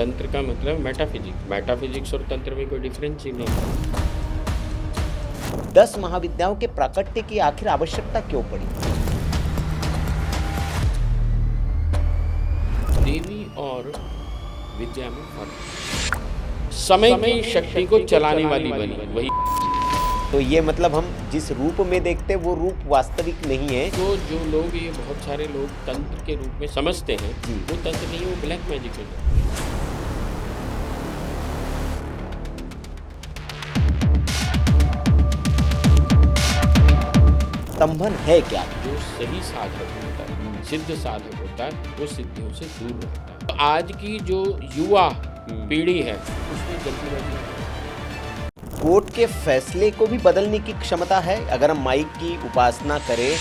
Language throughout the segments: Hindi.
तंत्र का मतलब मेटाफिजिक्स। मेटाफिजिक्स और तंत्र में कोई डिफरेंस ही नहीं। 10 महाविद्याओं के प्राकट्य की आखिर आवश्यकता क्यों पड़ी? देवी और विद्या में फर्क। समय की शक्ति को चलाने वाली बनी, वही तो ये मतलब हम जिस रूप में देखते हैं वो रूप वास्तविक नहीं है। तो जो लोग, ये बहुत सारे लोग तंत्र के रूप में समझते हैं, जी। वो तंत्र नहीं है, वो ब्लैक मैजिक है। स्तंभन है क्या? जो सही साधक होता है, सिद्ध साधक होता है, वो सिद्धियों से दूर रहता है। तो आज की जो युवा पीढ़ी है उसमें जल्दीबाजी है। कोर्ट के फैसले को भी बदलने की क्षमता है। अगर हम माइक की उपासना करें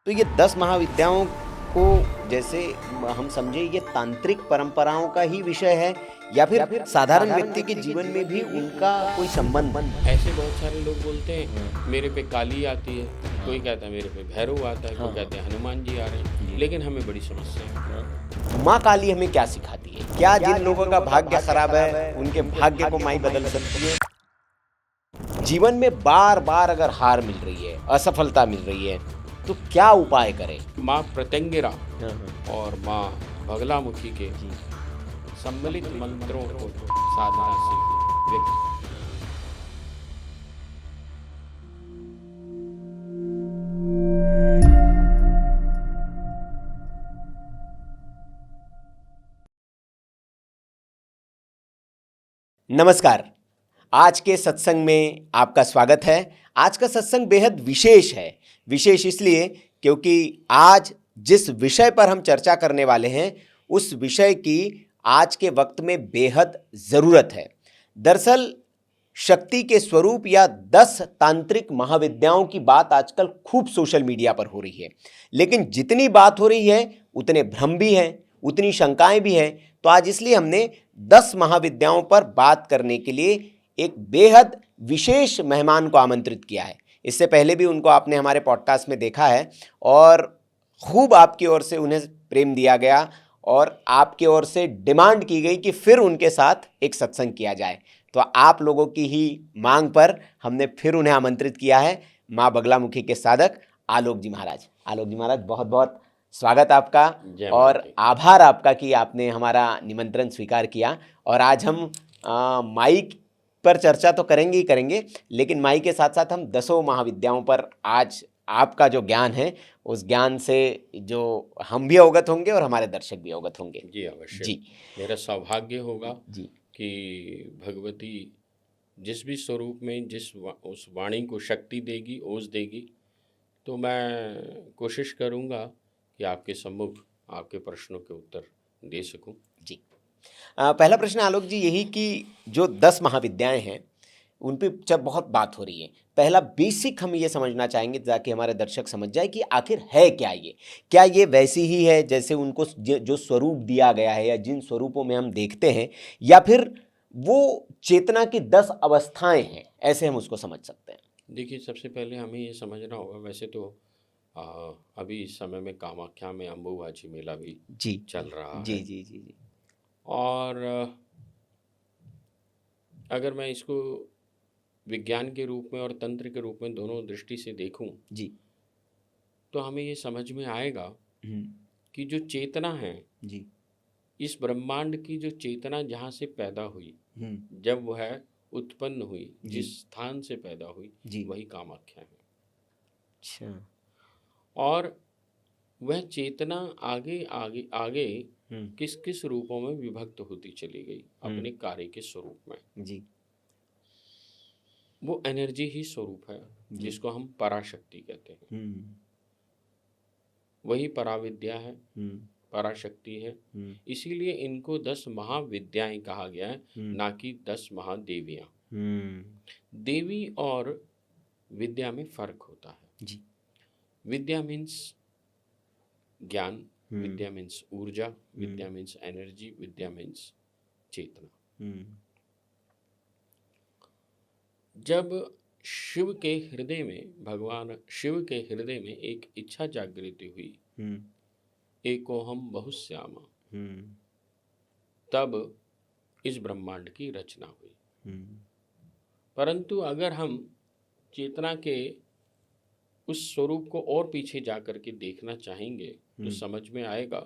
तो ये 10 महाविद्याओं को, जैसे हम समझे, ये तांत्रिक परंपराओं का ही विषय है या फिर साधारण व्यक्ति के जीवन में भी उनका कोई संबंध? ऐसे बहुत सारे लोग बोलते हैं मेरे पे काली आती है, कोई कहता है मेरे पे भैरव आता है, कोई कहते हैं हनुमान जी आ रहे हैं, लेकिन हमें बड़ी समस्या है। माँ काली हमें क्या सिखाती है? क्या जिन लोगों का भाग्य खराब है उनके भाग्य को माई बदल सकती है? जीवन में बार बार अगर हार मिल रही है, असफलता मिल रही है, तो क्या उपाय करें? माँ प्रत्यंगिरा और माँ बगलामुखी के सम्मिलित मंत्रों को साधना से व्यक्त। नमस्कार। आज के सत्संग में आपका स्वागत है। आज का सत्संग बेहद विशेष है। विशेष इसलिए क्योंकि आज जिस विषय पर हम चर्चा करने वाले हैं उस विषय की आज के वक्त में बेहद ज़रूरत है। दरअसल शक्ति के स्वरूप या 10 तांत्रिक महाविद्याओं की बात आजकल खूब सोशल मीडिया पर हो रही है, लेकिन जितनी बात हो रही है उतने भ्रम भी हैं, उतनी शंकाएं भी हैं। तो आज इसलिए हमने 10 महाविद्याओं पर बात करने के लिए एक बेहद विशेष मेहमान को आमंत्रित किया है। इससे पहले भी उनको आपने हमारे पॉडकास्ट में देखा है और खूब आपकी ओर से उन्हें प्रेम दिया गया और आपकी ओर से डिमांड की गई कि फिर उनके साथ एक सत्संग किया जाए। तो आप लोगों की ही मांग पर हमने फिर उन्हें आमंत्रित किया है। माँ बगलामुखी के साधक आलोक जी महाराज। आलोक जी महाराज, बहुत बहुत स्वागत आपका और आभार आपका कि आपने हमारा निमंत्रण स्वीकार किया। और आज हम माइक पर चर्चा तो करेंगे ही करेंगे, लेकिन माइक के साथ साथ हम 10 महाविद्याओं पर आज आपका जो ज्ञान है उस ज्ञान से जो हम भी अवगत होंगे और हमारे दर्शक भी अवगत होंगे। जी अवश्य। जी, मेरा सौभाग्य होगा जी कि भगवती जिस भी स्वरूप में उस वाणी को शक्ति देगी, ओज देगी, तो मैं कोशिश करूंगा कि आपके सम्मुख आपके प्रश्नों के उत्तर दे सकूं। जी। पहला प्रश्न आलोक जी यही कि जो 10 महाविद्याएं हैं उन पे जब बहुत बात हो रही है, पहला बेसिक हम ये समझना चाहेंगे ताकि हमारे दर्शक समझ जाए कि आखिर है क्या ये? क्या ये वैसी ही है जैसे उनको जो स्वरूप दिया गया है या जिन स्वरूपों में हम देखते हैं, या फिर वो चेतना की 10 अवस्थाएं हैं, ऐसे हम उसको समझ सकते हैं? देखिए, सबसे पहले हमें ये समझना होगा, वैसे तो अभी इस समय में कामाख्या में अम्बुबाची मेला भी जी चल रहा जी है। जी जी जी और अगर मैं इसको विज्ञान के रूप में और तंत्र के रूप में दोनों दृष्टि से देखूं, जी तो हमें ये समझ में आएगा कि जो चेतना है, जी इस ब्रह्मांड की जो चेतना जहाँ से पैदा हुई, जब वह उत्पन्न हुई, जिस स्थान से पैदा हुई, वही कामाख्या है। अच्छा। और वह चेतना आगे आगे आगे किस किस रूपों में विभक्त होती चली गई अपने कार्य के स्वरूप में। जी वो एनर्जी ही स्वरूप है जिसको हम पराशक्ति कहते हैं। वही पराविद्या है, पराशक्ति है। इसीलिए इनको 10 महाविद्याएं कहा गया है, ना कि 10 महादेवियां। देवी और विद्या में फर्क होता है। जी। विद्या मीन्स ज्ञान, विद्या मीन्स ऊर्जा, विद्या मीन्स एनर्जी, विद्या मीन्स चेतना। जब शिव के हृदय में, भगवान शिव के हृदय में एक इच्छा जागृति हुई, एकोहम बहुश्यामा, तब इस ब्रह्मांड की रचना हुई। परंतु अगर हम चेतना के उस स्वरूप को और पीछे जा कर के देखना चाहेंगे तो समझ में आएगा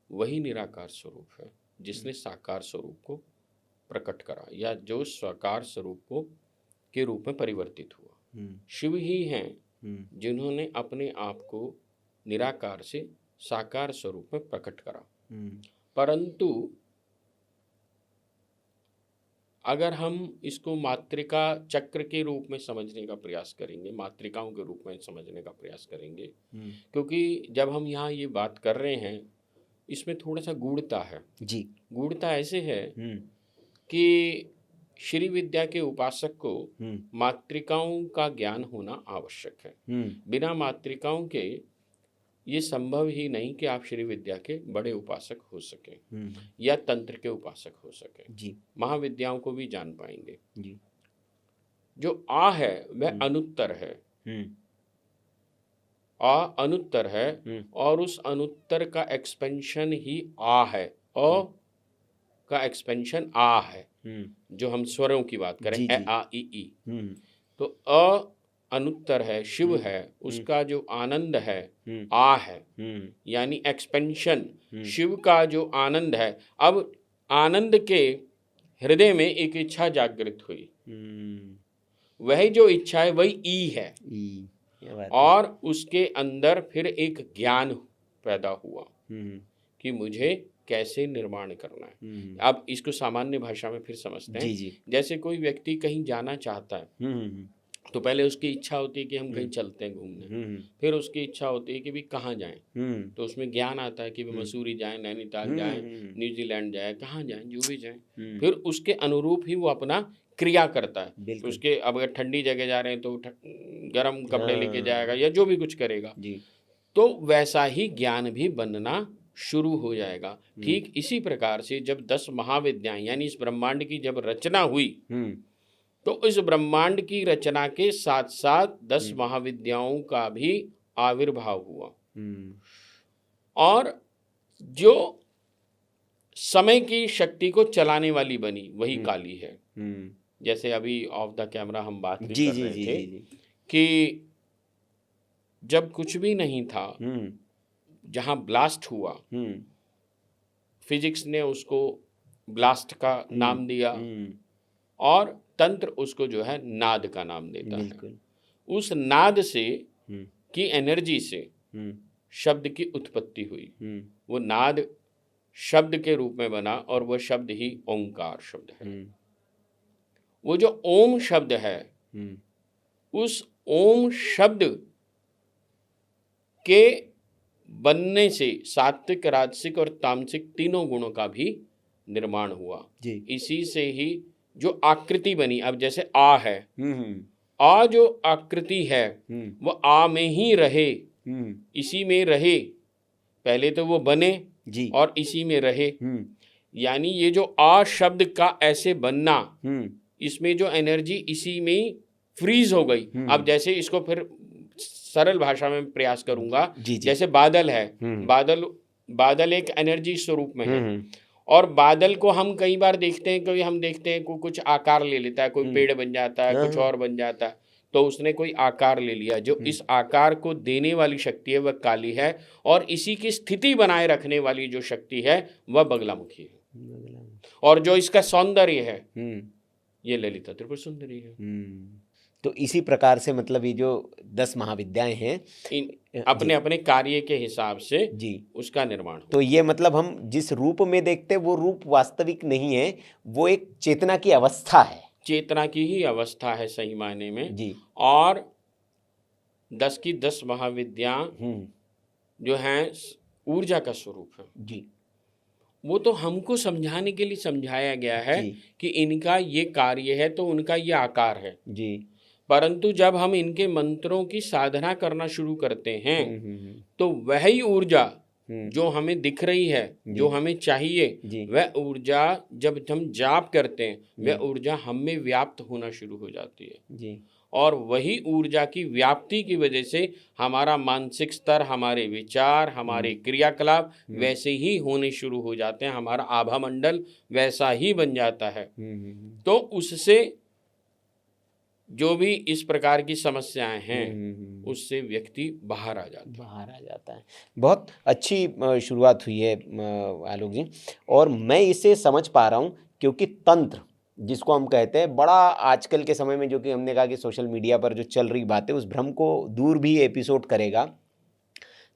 वही निराकार स्वरूप है जिसने साकार स्वरूप को प्रकट करा या जो साकार स्वरूप को के रूप में परिवर्तित हुआ। शिव ही हैं जिन्होंने अपने आप को निराकार से साकार स्वरूप में प्रकट करा। परंतु अगर हम इसको मातृका चक्र के रूप में समझने का प्रयास करेंगे, मातृकाओं के रूप में समझने का प्रयास करेंगे, क्योंकि जब हम यहाँ ये बात कर रहे हैं इसमें थोड़ा सा गूढ़ता है जी। गूढ़ता ऐसे है कि श्री विद्या के उपासक को मातृकाओं का ज्ञान होना आवश्यक है। बिना मातृकाओं के ये संभव ही नहीं कि आप श्री विद्या के बड़े उपासक हो सके या तंत्र के उपासक हो सके जी। महाविद्याओं को भी जान पाएंगे जी। जो आ है वह अनुत्तर है, आ अनुत्तर है और उस अनुत्तर का एक्सपेंशन ही आ है, अ का एक्सपेंशन आ है। जो हम स्वरों की बात करें ए आ ई तो अ अनुत्तर है, शिव है, उसका जो आनंद है आ है, यानी एक्सपेंशन शिव का जो आनंद है। अब आनंद के हृदय में एक इच्छा जागृत हुई, वही जो इच्छा है वही ई है और उसके अंदर फिर एक ज्ञान पैदा हुआ कि मुझे कैसे निर्माण करना है। अब इसको सामान्य भाषा में फिर समझते हैं जी। जैसे कोई व्यक्ति कहीं जाना चाहता है तो पहले उसकी इच्छा होती है कि हम कहीं चलते हैं घूमने, फिर उसकी इच्छा होती है कि भी कहाँ जाएं, तो उसमें ज्ञान आता है कि भी मसूरी जाएं, नैनीताल जाएं, न्यूजीलैंड जाएं, कहाँ जाएं, जो भी जाएं, फिर उसके अनुरूप ही वो अपना क्रिया करता है। उसके अब अगर ठंडी जगह जा रहे हैं तो गर्म कपड़े लेके जाएगा या जो भी कुछ करेगा, तो वैसा ही ज्ञान भी बनना शुरू हो जाएगा। ठीक इसी प्रकार से जब 10 महाविद्याएं यानी इस ब्रह्मांड की जब रचना हुई तो इस ब्रह्मांड की रचना के साथ साथ 10 महाविद्याओं का भी आविर्भाव हुआ और जो समय की शक्ति को चलाने वाली बनी वही काली है। जैसे अभी ऑफ द कैमरा हम बात भी कर रहे थे कि जब कुछ भी नहीं था, जहां ब्लास्ट हुआ, फिजिक्स ने उसको ब्लास्ट का नाम दिया और तंत्र उसको जो है नाद का नाम देता है। उस नाद से की एनर्जी से शब्द की उत्पत्ति हुई, वो नाद शब्द के रूप में बना और वह शब्द ही ओंकार शब्द है। वो जो ओम शब्द है, उस ओम शब्द के बनने से सात्विक, राजसिक और तामसिक तीनों गुणों का भी निर्माण हुआ जी। इसी से ही जो आकृति बनी, अब जैसे आ है, आ जो आकृति है वो आ में ही रहे, इसी में रहे, पहले तो वो बने जी और इसी में रहे। यानी ये जो आ शब्द का ऐसे बनना, इसमें जो एनर्जी इसी में फ्रीज हो गई। अब जैसे इसको फिर सरल भाषा में प्रयास करूंगा जी। जैसे बादल है, बादल एक एनर्जी स्वरूप में है और बादल को हम कई बार देखते हैं कि हम देखते हैं को कुछ आकार ले लेता है, कोई पेड़ बन जाता है, कुछ और बन जाता है, तो उसने कोई आकार ले लिया। जो इस आकार को देने वाली शक्ति है वह काली है और इसी की स्थिति बनाए रखने वाली जो शक्ति है वह बगलामुखी है और जो इसका सौंदर्य है ये ललिता त्रिपुर सुंदरी है। तो इसी प्रकार से मतलब ये जो 10 महाविद्याएं हैं अपने अपने कार्य के हिसाब से जी उसका निर्माण हो। तो ये मतलब हम जिस रूप में देखते हैं वो रूप वास्तविक नहीं है, वो एक चेतना की अवस्था है, चेतना की ही अवस्था है सही मायने में जी। और 10 की 10 महाविद्या जो हैं ऊर्जा का स्वरूप है जी। वो तो हमको समझाने के लिए समझाया गया है कि इनका ये कार्य है तो उनका ये आकार है जी। परंतु जब हम इनके मंत्रों की साधना करना शुरू करते हैं तो वही ऊर्जा जो हमें दिख रही है, जो हमें चाहिए, वह ऊर्जा जब हम जाप करते हैं वह ऊर्जा हम में व्याप्त होना शुरू हो जाती है जी। और वही ऊर्जा की व्याप्ति की वजह से हमारा मानसिक स्तर, हमारे विचार, हमारे क्रियाकलाप वैसे ही होने शुरू हो जाते हैं, हमारा आभा मंडल वैसा ही बन जाता है। तो उससे जो भी इस प्रकार की समस्याएं हैं उससे व्यक्ति बाहर आ जाता है। बहुत अच्छी शुरुआत हुई है आलोक जी, और मैं इसे समझ पा रहा हूँ क्योंकि तंत्र जिसको हम कहते हैं, बड़ा आजकल के समय में, जो कि हमने कहा कि सोशल मीडिया पर जो चल रही बातें, उस भ्रम को दूर भी एपिसोड करेगा।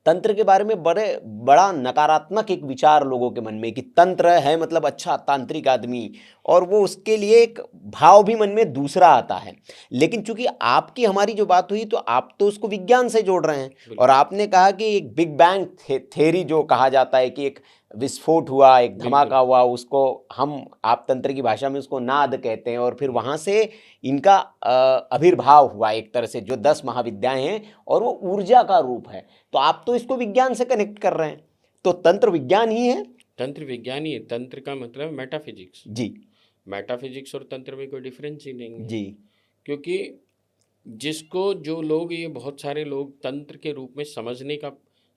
तंत्र के बारे में बड़ा नकारात्मक एक विचार लोगों के मन में कि तंत्र है मतलब अच्छा तांत्रिक आदमी, और वो उसके लिए एक भाव भी मन में दूसरा आता है। लेकिन चूंकि आपकी हमारी जो बात हुई तो आप तो उसको विज्ञान से जोड़ रहे हैं, और आपने कहा कि एक बिग बैंग थ्योरी जो कहा जाता है कि एक विस्फोट हुआ, एक धमाका हुआ, उसको हम आप तंत्र की भाषा में उसको नाद कहते हैं, और फिर वहाँ से इनका आविर्भाव हुआ एक तरह से, जो 10 महाविद्याएं हैं, और वो ऊर्जा का रूप है। तो आप तो इसको विज्ञान से कनेक्ट कर रहे हैं, तो तंत्र विज्ञान ही है। तंत्र विज्ञान ही है। तंत्र का मतलब मेटाफिजिक्स जी। मेटाफिजिक्स और तंत्र में कोई डिफरेंस ही नहीं है जी। क्योंकि जिसको जो लोग, ये बहुत सारे लोग तंत्र के रूप में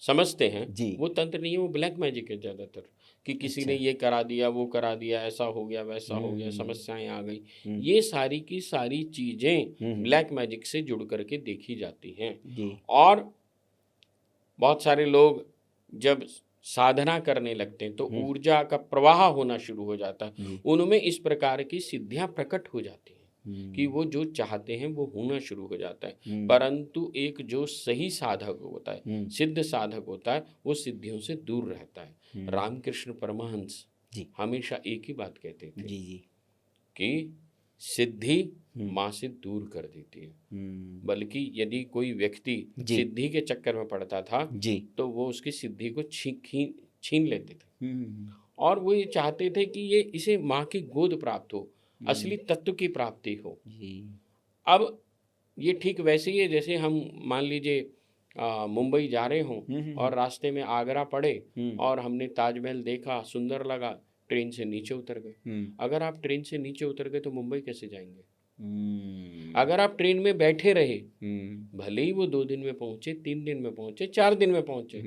समझते हैं जी। वो तंत्र नहीं है, वो ब्लैक मैजिक है ज़्यादातर, कि किसी ने ये करा दिया, वो करा दिया, ऐसा हो गया, वैसा हो गया, समस्याएं आ गई। ये सारी की सारी चीज़ें ब्लैक मैजिक से जुड़ करके देखी जाती हैं। और बहुत सारे लोग जब साधना करने लगते हैं तो ऊर्जा का प्रवाह होना शुरू हो जाता है, उनमें इस प्रकार की सिद्धियां प्रकट हो जाती हैं कि वो जो चाहते हैं वो होना शुरू हो जाता है। परंतु एक जो सही साधक होता है, सिद्ध साधक होता है, वो सिद्धियों से दूर रहता है। रामकृष्ण परमहंस हमेशा एक ही बात कहते थे कि सिद्धि माँ से दूर कर देती है, बल्कि यदि कोई व्यक्ति सिद्धि के चक्कर में पड़ता था तो वो उसकी सिद्धि को छीन लेते थे, और वो ये चाहते थे कि ये इसे माँ की गोद प्राप्त हो, असली तत्व की प्राप्ति हो। अब ये ठीक वैसे ही है जैसे हम मान लीजिए मुंबई जा रहे हों और रास्ते में आगरा पड़े और हमने ताजमहल देखा, सुंदर लगा, ट्रेन से नीचे उतर गए। अगर आप ट्रेन से नीचे उतर गए तो मुंबई कैसे जाएंगे? अगर आप ट्रेन में बैठे रहे, भले ही वो 2 दिन में पहुंचे, 3 दिन में पहुंचे, 4 दिन में पहुंचे,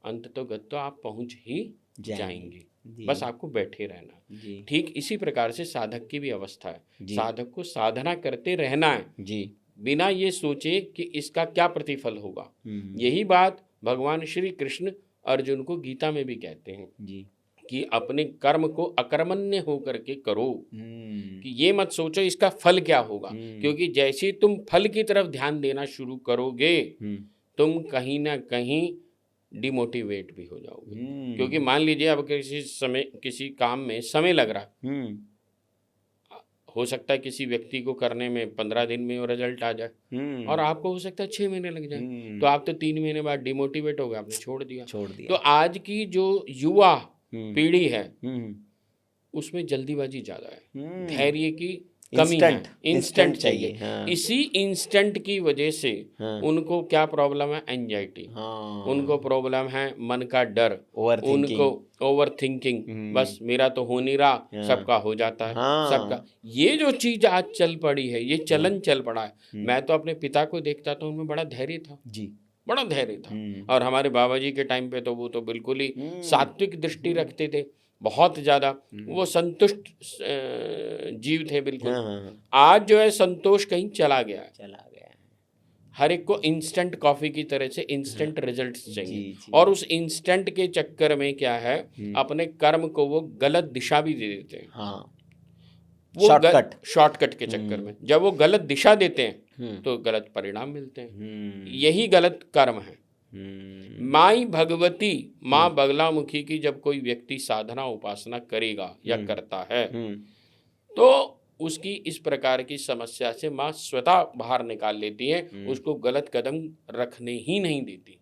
अंततोगत्वा आप पहुंच ही जाएंगे। बस आपको बैठे रहना। ठीक इसी प्रकार से साधक की भी अवस्था है। साधक को साधना करते रहना है बिना ये सोचे कि इसका क्या प्रतिफल होगा। यही बात भगवान श्री कृष्ण अर्जुन को गीता में भी कहते हैं कि अपने कर्म को अकर्मण्य होकर के करो, कि ये मत सोचो इसका फल क्या होगा, क्योंकि जैसे तुम फल की तरफ ध्यान देना शुरू करोगे तुम कहीं ना कहीं डिमोटिवेट भी हो जाओगे। क्योंकि मान लीजिए अब किसी काम में समय लग रहा, हो सकता है किसी व्यक्ति को करने में 15 दिन में वो रिजल्ट आ जाए, और आपको हो सकता है 6 महीने लग जाए, तो आप तो 3 महीने बाद डिमोटिवेट हो गए, आपने छोड़ दिया। तो आज की जो युवा पीढ़ी है उसमें जल्दीबाजी ज्यादा है, धैर्य की कमी है, इंस्टेंट चाहिए। इसी इंस्टेंट की वजह से उनको क्या प्रॉब्लम है? एंजाइटी, उनको प्रॉब्लम है मन का डर, उनको ओवर थिंकिंग, बस मेरा तो हो नहीं रहा, सबका हो जाता है, सबका। ये जो चीज आज चल पड़ी है, ये चलन चल पड़ा है। मैं तो अपने पिता को देखता था, उनमें बड़ा धैर्य था बड़ा धैर्य था। और हमारे बाबा जी के टाइम पे तो वो तो बिल्कुल ही सात्विक दृष्टि रखते थे, बहुत ज़्यादा वो संतुष्ट जीव थे बिल्कुल। आज जो है संतोष कहीं चला गया है। हर एक को इंस्टेंट कॉफ़ी की तरह से इंस्टेंट रिजल्ट्स चाहिए, और उस इंस्टेंट के चक्कर में क्या है, अपने कर्म को वो गलत दिशा भी दे देते हैं। वो शॉर्टकट के चक्कर में जब वो गलत दिशा देते हैं तो गलत परिणाम मिलते हैं। यही गलत कर्म है। माई भगवती, माँ बगलामुखी की जब कोई व्यक्ति साधना उपासना करेगा या करता है तो उसकी इस प्रकार की समस्या से माँ स्वतः बाहर निकाल लेती है, उसको गलत कदम रखने ही नहीं देती,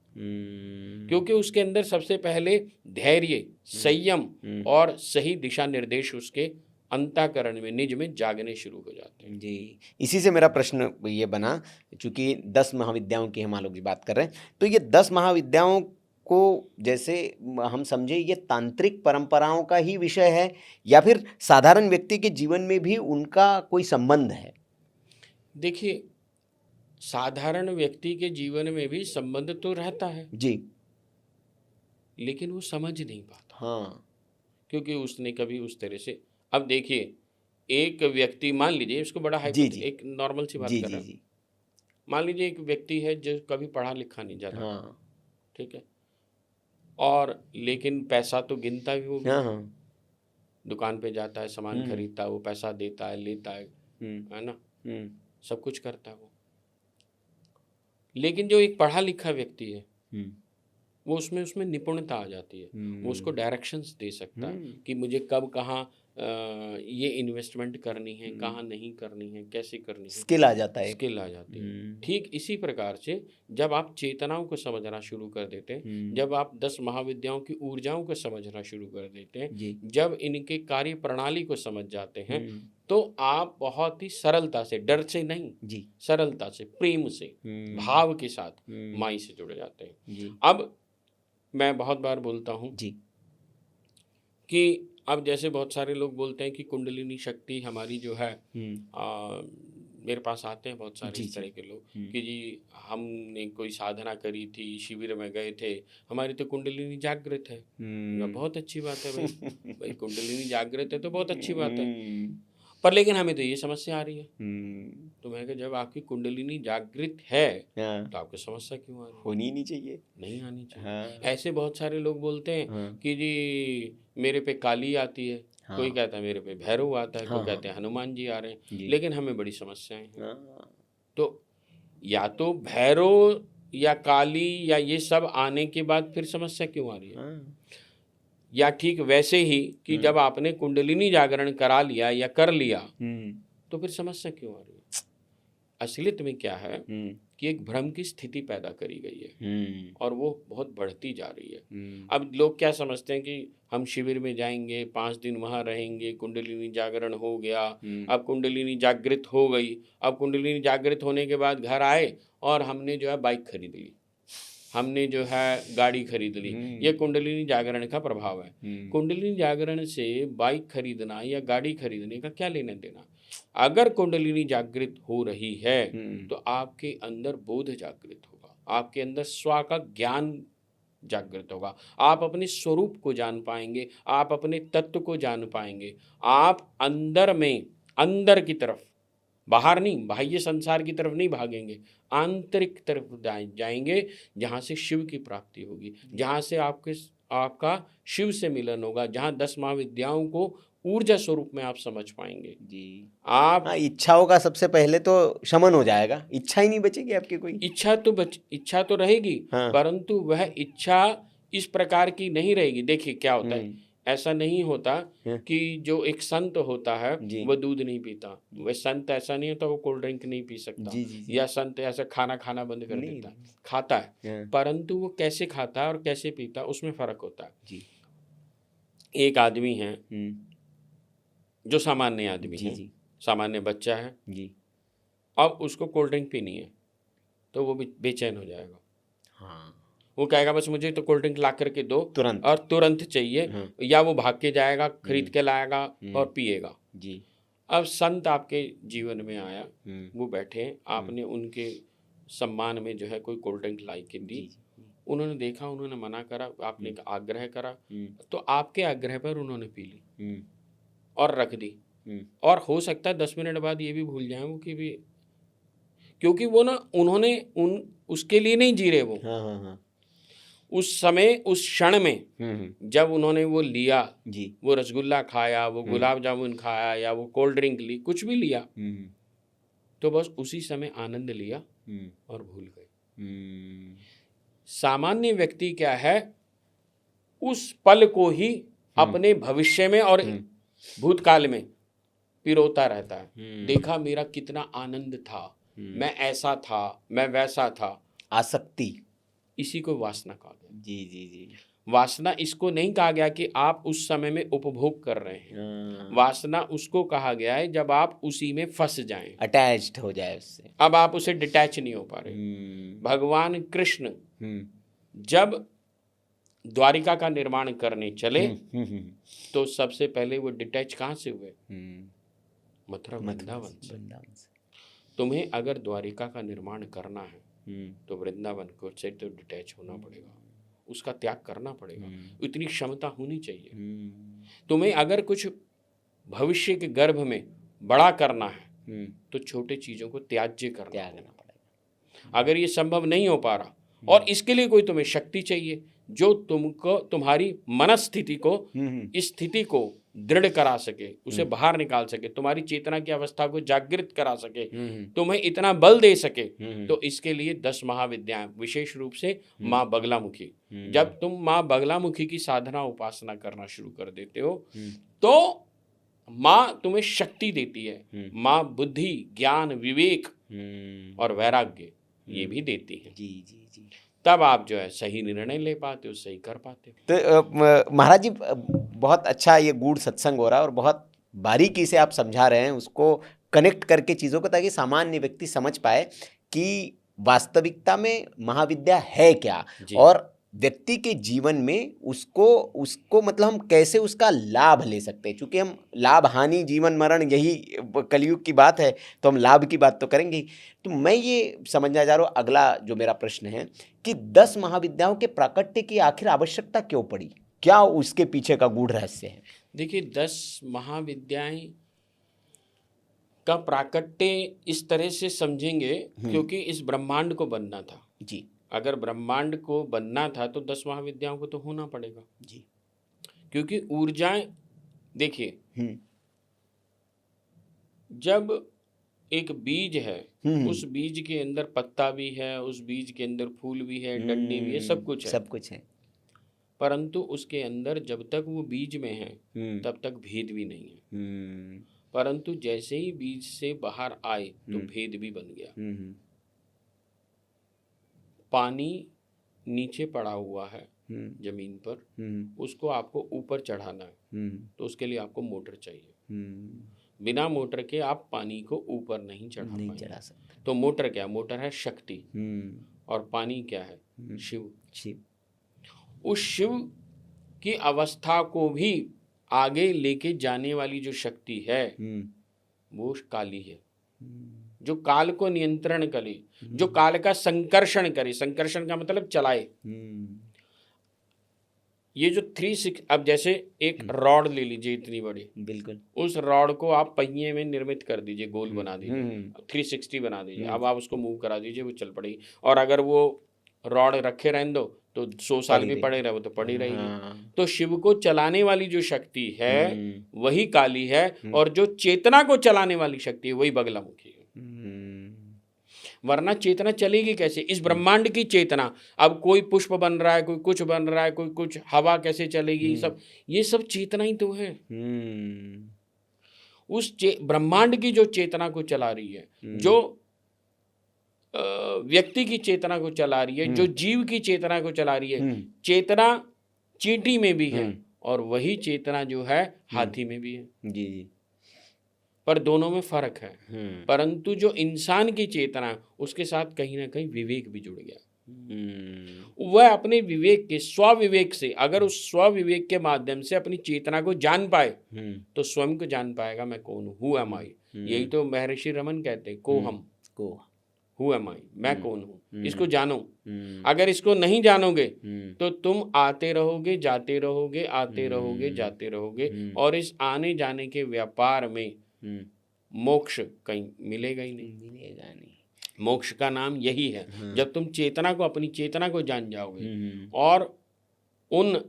क्योंकि उसके अंदर सबसे पहले धैर्य, संयम और सही दिशा निर्देश उसके अंतःकरण में, निज में जागने शुरू हो जाते हैं। जी, इसी से मेरा प्रश्न ये बना, चूंकि 10 महाविद्याओं की हम आलोक जी बात कर रहे हैं, तो ये 10 महाविद्याओं को जैसे हम समझे ये तांत्रिक परंपराओं का ही विषय है, या फिर साधारण व्यक्ति के जीवन में भी उनका कोई संबंध है? देखिए, साधारण व्यक्ति के जीवन में भी संबंध तो रहता है जी, लेकिन वो समझ नहीं पाता। हाँ, क्योंकि उसने कभी उस तरह से, अब देखिए एक व्यक्ति, मान लीजिए इसको बड़ा जी, जी, एक नॉर्मल सी बात जी, कर जी, रहा हूँ। जी, मान लीजिए एक व्यक्ति है जो कभी पढ़ा लिखा नहीं ज़्यादा, हाँ, ठीक है, और लेकिन पैसा तो गिनता भी वो भी, हाँ, हाँ, दुकान पे जाता है, सामान खरीदता है, वो पैसा देता है, लेता है ना, सब कुछ करता है वो। लेकिन जो एक पढ़ा लिखा व्यक्ति है वो उसमें निपुणता आ जाती है, वो उसको डायरेक्शंस दे सकता है कि मुझे कब कहाँ ये इन्वेस्टमेंट करनी है, कहाँ नहीं करनी है, कैसे करनी है, स्किल आ जाता है, स्किल आ जाती है। ठीक इसी प्रकार से जब आप चेतनाओं को समझना शुरू कर देते हैं, जब आप 10 महाविद्याओं की ऊर्जाओं को समझना शुरू कर देते हैं, जब इनके कार्य प्रणाली को समझ जाते हैं, तो आप बहुत ही सरलता से, डर से नहीं जी, सरलता से, प्रेम से, भाव के साथ माई से जुड़ जाते हैं। अब मैं बहुत बार बोलता हूँ जी कि अब जैसे बहुत सारे लोग बोलते हैं कि कुंडलिनी शक्ति हमारी जो है, मेरे पास आते हैं बहुत सारे इस तरह के लोग कि जी हमने कोई साधना करी थी, शिविर में गए थे, हमारी तो कुंडलिनी जागृत है। बहुत अच्छी बात है भाई, भाई कुंडलिनी जागृत है तो बहुत अच्छी बात है, पर लेकिन हमें तो ये समस्या आ रही है। तो मैं कहा जब आपकी कुंडलिनी जागृत है तो आपको समस्या क्यों आ रही है? होनी नहीं चाहिए, नहीं आनी चाहिए। ऐसे बहुत सारे लोग बोलते हैं कि जी मेरे पे काली आती है, कोई कहता है मेरे पे भैरव आता है, कोई कहते हैं हनुमान जी आ रहे हैं, लेकिन हमें बड़ी समस्याएं हैं। तो या तो भैरव या काली या ये सब आने के बाद फिर समस्या क्यों आ रही है? या ठीक वैसे ही कि जब आपने कुंडलिनी जागरण करा लिया या कर लिया तो फिर समस्या क्यों आ रही है? असलियत में क्या है कि एक भ्रम की स्थिति पैदा करी गई है और वो बहुत बढ़ती जा रही है। अब लोग क्या समझते हैं कि हम शिविर में जाएंगे, 5 दिन वहाँ रहेंगे, कुंडलिनी जागरण हो गया, अब कुंडलिनी जागृत हो गई, अब कुंडलिनी जागृत होने के बाद घर आए और हमने जो है बाइक खरीद ली, हमने जो है गाड़ी खरीद ली। ये कुंडलिनी जागरण का प्रभाव है। कुंडलिनी जागरण से बाइक खरीदना या गाड़ी खरीदने का क्या लेना देना? अगर कुंडलिनी जागृत हो रही है तो आपके अंदर बोध जागृत होगा, आपके अंदर स्व का ज्ञान जागृत होगा, आप अपने स्वरूप को जान पाएंगे, आप अपने तत्व को जान पाएंगे, आप अंदर में, अंदर की तरफ, बाहर नहीं, बाह्य संसार की तरफ नहीं भागेंगे, आंतरिक तरफ जाएंगे, जहाँ से शिव की प्राप्ति होगी, जहाँ से आपका शिव से मिलन होगा, जहाँ 10 महाविद्याओं को ऊर्जा स्वरूप में आप समझ पाएंगे जी। आप इच्छाओं का सबसे पहले तो शमन हो जाएगा, इच्छा ही नहीं बचेगी आपकी कोई। इच्छा तो रहेगी, परंतु वह इच्छा इस प्रकार की नहीं रहेगी। देखिए क्या होता है, ऐसा नहीं होता कि जो एक संत होता है वह दूध नहीं पीता, वह संत ऐसा नहीं होता वो कोल्ड ड्रिंक नहीं पी सकता जी। या संत ऐसा खाना बंद कर देता, खाता है, परंतु वो कैसे खाता है और कैसे पीता उसमें फर्क होता है जी। एक आदमी है जो सामान्य आदमी है, सामान्य बच्चा है जी, अब उसको कोल्ड ड्रिंक पीनी है तो वो बेचैन हो जाएगा। हाँ, वो कहेगा बस मुझे तो कोल्ड ड्रिंक ला करके दो तुरंत, और तुरंत चाहिए, या वो भाग के जाएगा, खरीद के लाएगा और पिएगा जी। अब संत आपके जीवन में आया, वो बैठे, आपने उनके सम्मान में जो है कोई कोल्ड ड्रिंक लाई के दी, उन्होंने देखा, उन्होंने मना करा, आपने आग्रह करा, तो आपके आग्रह पर उन्होंने पी ली और रख दी, और हो सकता है 10 मिनट बाद ये भी भूल जाए वो कि भी, क्योंकि वो ना उन्होंने उसके लिए नहीं जी रहे वो। हाँ। उस समय, उस क्षण में जब उन्होंने वो लिया जी, वो रसगुल्ला खाया, वो गुलाब जामुन खाया, या वो कोल्ड ड्रिंक ली, कुछ भी लिया, तो बस उसी समय आनंद लिया और भूल गए। सामान्य व्यक्ति क्या है, उस पल को ही अपने भविष्य में और भूतकाल में पिरोता रहता है। देखा मेरा कितना आनंद था, मैं ऐसा था, मैं वैसा था। आसक्ति, इसी को वासना कहा गया जी। वासना इसको नहीं कहा गया कि आप उस समय में उपभोग कर रहे हैं, वासना उसको कहा गया है जब आप उसी में फंस जाएं, अटैच्ड हो जाए उससे, अब आप उसे डिटैच नहीं हो पा रहे। भगवान कृष्ण जब द्वारिका का निर्माण करने चले तो सबसे पहले वो डिटैच कहाँ से हुए? मथुरा वृंदावन से। तुम्हें अगर द्वारिका का निर्माण करना है तो वृंदावन को से तो डिटैच होना पड़ेगा, उसका त्याग करना पड़ेगा, इतनी क्षमता होनी चाहिए। तुम्हें अगर कुछ भविष्य के गर्भ में बड़ा करना है तो छोटे चीजों को त्याज्य करना पड़ेगा। अगर ये संभव नहीं हो पा रहा और इसके लिए कोई तुम्हें शक्ति चाहिए जो तुमको तुम्हारी मनस्थिति को, इस स्थिति को दृढ़ करा सके, उसे बाहर निकाल सके, तुम्हारी चेतना की अवस्था को जागृत करा सके, तुम्हें इतना बल दे सके, तो इसके लिए 10 महाविद्याएं, विशेष रूप से माँ बगलामुखी। जब तुम माँ बगलामुखी की साधना उपासना करना शुरू कर देते हो तो माँ तुम्हें शक्ति देती है। माँ बुद्धि, ज्ञान, विवेक और वैराग्य ये भी देती है। जी जी जी। तब आप जो है सही निर्णय ले पाते हो, सही कर पाते हो। तो महाराज जी बहुत अच्छा ये गूढ़ सत्संग हो रहा है और बहुत बारीकी से आप समझा रहे हैं उसको कनेक्ट करके चीज़ों को, ताकि सामान्य व्यक्ति समझ पाए कि वास्तविकता में महाविद्या है क्या और व्यक्ति के जीवन में उसको मतलब हम कैसे उसका लाभ ले सकते हैं। क्योंकि हम लाभ हानि जीवन मरण यही कलयुग की बात है, तो हम लाभ की बात तो करेंगे ही। तो मैं ये समझना चाह रहा हूँ, अगला जो मेरा प्रश्न है कि 10 महाविद्याओं के प्राकट्य की आखिर आवश्यकता क्यों पड़ी, क्या उसके पीछे का गूढ़ रहस्य है? देखिए 10 महाविद्याएं का प्राकट्य इस तरह से समझेंगे क्योंकि इस ब्रह्मांड को बनना था जी। अगर ब्रह्मांड को बनना था तो 10 महाविद्याओं को तो होना पड़ेगा जी। क्योंकि ऊर्जाएं, देखिए जब एक बीज है उस बीज के अंदर पत्ता भी है, उस बीज के अंदर फूल भी है, डंडी भी है, सब कुछ है, परंतु उसके अंदर जब तक वो बीज में है तब तक भेद भी नहीं है। परंतु जैसे ही बीज से बाहर आए तो भेद भी बन गया। पानी नीचे पड़ा हुआ है जमीन पर, उसको आपको ऊपर चढ़ाना है तो उसके लिए आपको मोटर चाहिए। बिना मोटर के आप पानी को ऊपर नहीं चढ़ा सकते। तो मोटर क्या? मोटर है शक्ति। और पानी क्या है? शिव। उस शिव की अवस्था को भी आगे लेके जाने वाली जो शक्ति है वो काली है, जो काल को नियंत्रण करे, जो काल का संकर्षण करे। संकर्षण का मतलब चलाए। ये जो 360, अब जैसे एक रॉड ले लीजिए इतनी बड़ी, बिल्कुल उस रॉड को आप पहिए में निर्मित कर दीजिए, गोल बना दीजिए, 360 बना दीजिए। अब आप उसको मूव करा दीजिए, वो चल पड़ेगी। और अगर वो रॉड रखे रहने दो तो 100 साल भी पड़े रहे, वो तो पड़ी रहेगी। तो शिव को चलाने वाली जो शक्ति है वही काली है और जो चेतना को चलाने वाली शक्ति है वही बगलामुखी है। वरना चेतना चलेगी कैसे? इस ब्रह्मांड की चेतना, अब कोई पुष्प बन रहा है, कोई कुछ बन रहा है, कोई कुछ, हवा कैसे चलेगी, सब ये सब चेतना ही तो है। उस ब्रह्मांड की जो चेतना को चला रही है, जो व्यक्ति की चेतना को चला रही है, जो जीव की चेतना को चला रही है, चेतना चींटी में भी है और वही चेतना जो है हाथी में भी है। जी। पर दोनों में फर्क है। परंतु जो इंसान की चेतना है उसके साथ कहीं ना कहीं विवेक भी जुड़ गया। वह अपने विवेक के, स्वविवेक से, अगर उस स्वविवेक के माध्यम से अपनी चेतना को जान पाए तो स्वयं को जान पाएगा, मैं कौन हूँ, हु एम आई। यही तो महर्षि रमन कहते हैं, को हम, हु एम आई, मैं कौन हूँ। इसको जानो। अगर इसको नहीं जानोगे तो तुम आते रहोगे, जाते रहोगे, आते रहोगे, जाते रहोगे, और इस आने जाने के व्यापार में मोक्ष कहीं मिलेगा ही नहीं। मोक्ष का नाम यही है। जब तुम चेतना को, अपनी चेतना को जान जाओगे और उन,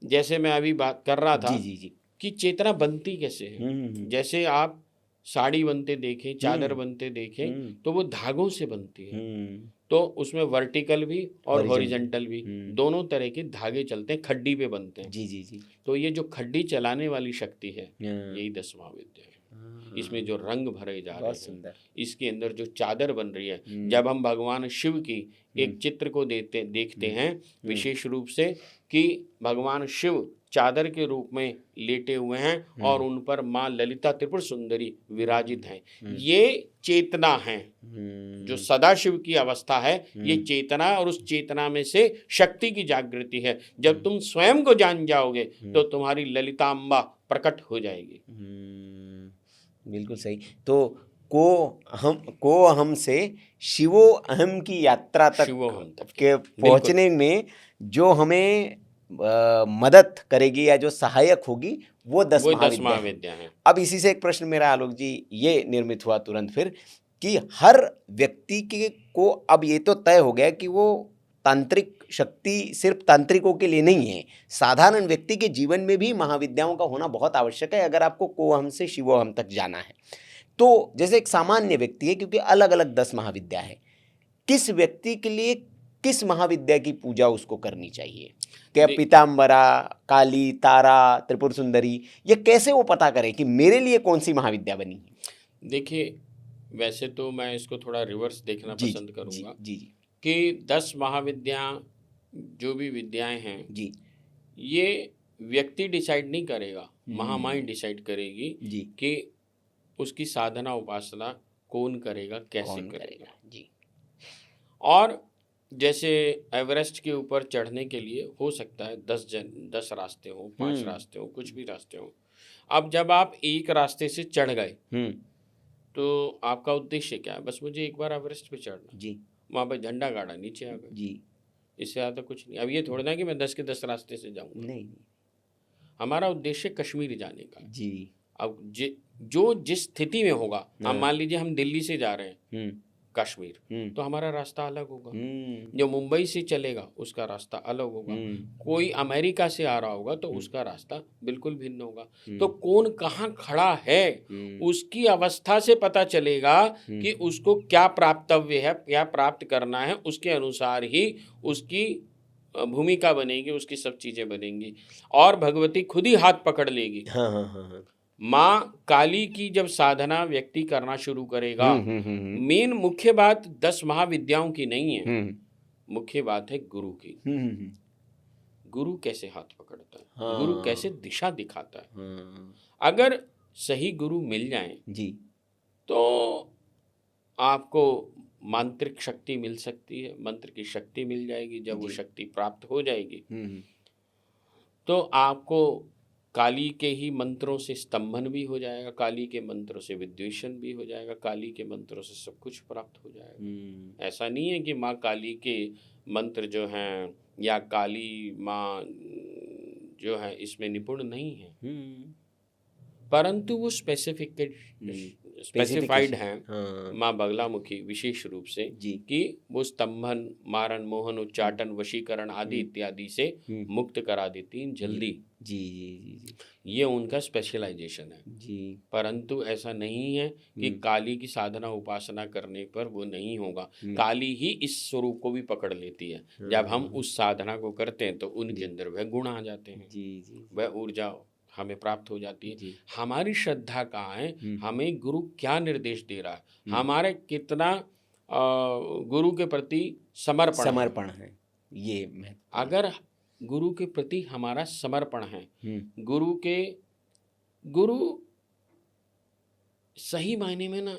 जैसे मैं अभी बात कर रहा था कि चेतना बनती कैसे है। जैसे आप साड़ी बनते देखें, चादर बनते देखें तो वो धागों से बनती है। तो उसमें वर्टिकल भी और हॉरिजॉन्टल भी दोनों तरह के धागे चलते हैं, खड्डी पे बनते हैं। जी। तो ये जो खड्डी चलाने वाली शक्ति है यही 10 महाविद्या है। इसमें जो रंग भरे जा रहे हैं, इसके अंदर जो चादर बन रही है, जब हम भगवान शिव की एक चित्र को देखते हैं विशेष रूप से कि भगवान शिव चादर के रूप में लेटे हुए हैं और उन पर माँ ललिता त्रिपुर सुंदरी विराजित हैं। ये चेतना है, जो सदाशिव की अवस्था है, ये चेतना, और उस चेतना में से शक्ति की जागृति है। जब तुम स्वयं को जान जाओगे तो तुम्हारी ललिता अम्बा प्रकट हो जाएगी। बिल्कुल सही। तो को हम से शिवो अहम की यात्रा तक के पहुंचने में जो हमें मदद करेगी या जो सहायक होगी वो 10 महाविद्या है। अब इसी से एक प्रश्न मेरा आलोक जी ये निर्मित हुआ तुरंत फिर कि हर व्यक्ति के को अब ये तो तय हो गया कि वो तांत्रिक शक्ति सिर्फ तांत्रिकों के लिए नहीं है, साधारण व्यक्ति के जीवन में भी महाविद्याओं का होना बहुत आवश्यक है अगर आपको कोहम से शिवोहम तक जाना है। तो जैसे एक सामान्य व्यक्ति है, क्योंकि अलग अलग 10 महाविद्या है, किस व्यक्ति के लिए किस महाविद्या की पूजा उसको करनी चाहिए? क्या पीताम्बरा, काली, तारा, त्रिपुर सुंदरी, ये कैसे वो पता करे कि मेरे लिए कौन सी महाविद्या बनी है? देखिए, वैसे तो मैं इसको थोड़ा रिवर्स देखना पसंद करूंगा जी कि 10 महाविद्या जो भी विद्याएं हैं जी, ये व्यक्ति डिसाइड नहीं करेगा, महामाई डिसाइड करेगी जी कि उसकी साधना उपासना कौन करेगा, कैसे करेगा जी। और जैसे एवरेस्ट के ऊपर चढ़ने के लिए हो सकता है 10 रास्ते हो, 5 रास्ते हो, कुछ भी रास्ते हो। अब जब आप एक रास्ते से चढ़ गए तो आपका उद्देश्य क्या है? बस मुझे एक बार एवरेस्ट पे चढ़ना जी, वहाँ पे झंडा गाड़ा, नीचे आ गए जी, इससे ज़्यादा कुछ नहीं। अब ये थोड़ा ना कि मैं 10 के 10 रास्ते से जाऊँगा, नहीं। हमारा उद्देश्य कश्मीर जाने का जी। अब जो जिस स्थिति में होगा, अब मान लीजिए हम दिल्ली से जा रहे हैं कश्मीर, तो हमारा रास्ता अलग होगा। जो मुंबई से चलेगा उसका रास्ता अलग होगा। कोई अमेरिका से आ रहा होगा तो उसका रास्ता बिल्कुल भिन्न होगा। तो कौन कहाँ खड़ा है उसकी अवस्था से पता चलेगा कि उसको क्या प्राप्तव्य है, क्या प्राप्त करना है, उसके अनुसार ही उसकी भूमिका बनेगी, उसकी सब चीजें बनेंगी और भगवती खुद ही हाथ पकड़ लेगी। हाँ। माँ काली की जब साधना व्यक्ति करना शुरू करेगा, मेन मुख्य बात 10 महाविद्याओं की नहीं है, मुख्य बात है गुरु की। गुरु कैसे हाथ पकड़ता है, हाँ। गुरु कैसे दिशा दिखाता है, हाँ। अगर सही गुरु मिल जाए जी तो आपको मांत्रिक शक्ति मिल सकती है, मंत्र की शक्ति मिल जाएगी। जब वो शक्ति प्राप्त हो जाएगी तो आपको काली के ही मंत्रों से स्तंभन भी हो जाएगा, काली के मंत्रों से विद्वेषण भी हो जाएगा, काली के मंत्रों से सब कुछ प्राप्त हो जाएगा। ऐसा नहीं है कि माँ काली के मंत्र जो हैं या काली माँ जो है इसमें निपुण नहीं है, परंतु वो स्पेसिफाइड हैं। हाँ। माँ बगलामुखी विशेष रूप से कि वो स्तंभन, मारण, मोहन, उच्चाटन, वशीकरण आदि इत्यादि से मुक्त करा देती हैं जल्दी जी। ये उनका स्पेशलाइजेशन है जी। परंतु ऐसा नहीं है कि काली की साधना उपासना करने पर वो नहीं होगा। काली ही इस स्वरूप को भी पकड़ लेती है। जब हम उस साधना को करते हैं तो उनके अंदर वह गुण आ जाते हैं जी, वह ऊर्जा हमें प्राप्त हो जाती है। हमारी श्रद्धा कहाँ है, हमें गुरु क्या निर्देश दे रहा है, हमारे कितना गुरु के प्रति समर्पण है। ये अगर गुरु के प्रति हमारा समर्पण है, गुरु सही मायने में ना,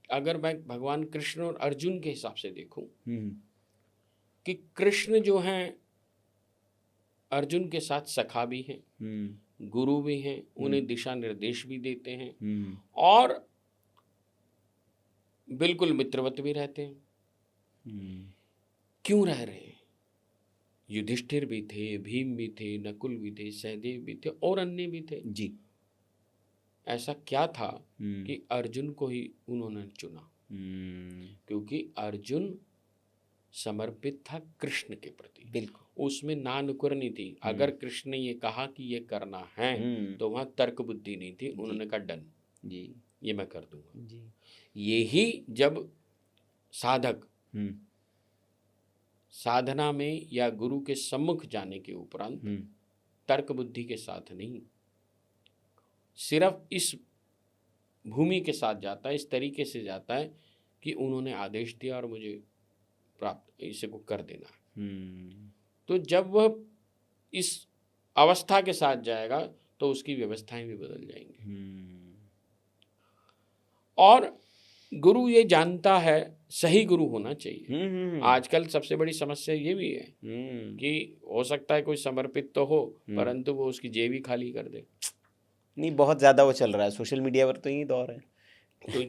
अगर मैं भगवान कृष्ण और अर्जुन के हिसाब से देखूं कि कृष्ण जो हैं अर्जुन के साथ सखा भी हैं, गुरु भी हैं, उन्हें दिशा निर्देश भी देते हैं और बिल्कुल मित्रवत भी रहते हैं। क्यों रह रहे हैं? युधिष्ठिर भी थे, भीम भी थे, नकुल भी थे, सहदेव भी थे और अन्य भी थे जी। ऐसा क्या था कि अर्जुन को ही उन्होंने चुना? क्योंकि अर्जुन समर्पित था कृष्ण के प्रति, बिल्कुल उसमें ना नुकुरनी थी। अगर कृष्ण ने ये कहा कि ये करना है तो वहाँ तर्क बुद्धि नहीं थी। उन्होंने कहा डन जी, ये मैं कर दूंगा जी। यही जब साधक साधना में या गुरु के सम्मुख जाने के उपरांत तर्क बुद्धि के साथ नहीं, सिर्फ इस भूमि के साथ जाता है, इस तरीके से जाता है कि उन्होंने आदेश दिया और मुझे प्राप्त इसे को कर देना है। तो जब वह इस अवस्था के साथ जाएगा तो उसकी व्यवस्थाएं भी बदल जाएंगी। और गुरु ये जानता है, सही गुरु होना चाहिए। आजकल सबसे बड़ी समस्या ये भी है कि हो सकता है कोई समर्पित तो हो परंतु वो उसकी जेब ही खाली कर दे। नहीं, बहुत ज़्यादा वो चल रहा है सोशल मीडिया पर, तो यही दौर है। तो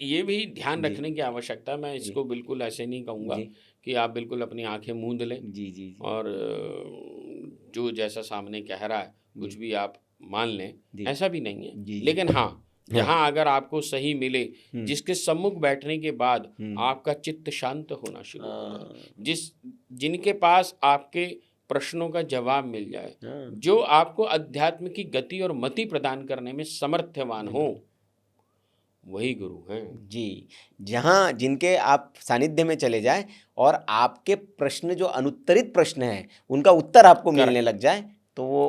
ये भी ध्यान जी। रखने की आवश्यकता है। मैं इसको बिल्कुल ऐसे नहीं कहूँगा जी। कि आप बिल्कुल अपनी आंखें मूंद लें जी जी जी और जो जैसा सामने कह रहा है कुछ भी आप मान लें, जी ऐसा भी नहीं है। जी जी। लेकिन हाँ, जहाँ अगर आपको सही मिले, हम्म। जिसके सम्मुख बैठने के बाद हम्म। आपका चित्त शांत होना शुरू हो जाए, जिनके पास आपके प्रश्नों का जवाब मिल जाए, जो आपको अध्यात्म की गति और मति प्रदान करने में समर्थवान हो, वही गुरु हैं। जी, जहाँ जिनके आप सानिध्य में चले जाए और आपके प्रश्न जो अनुत्तरित प्रश्न हैं उनका उत्तर आपको मिलने लग जाए, तो वो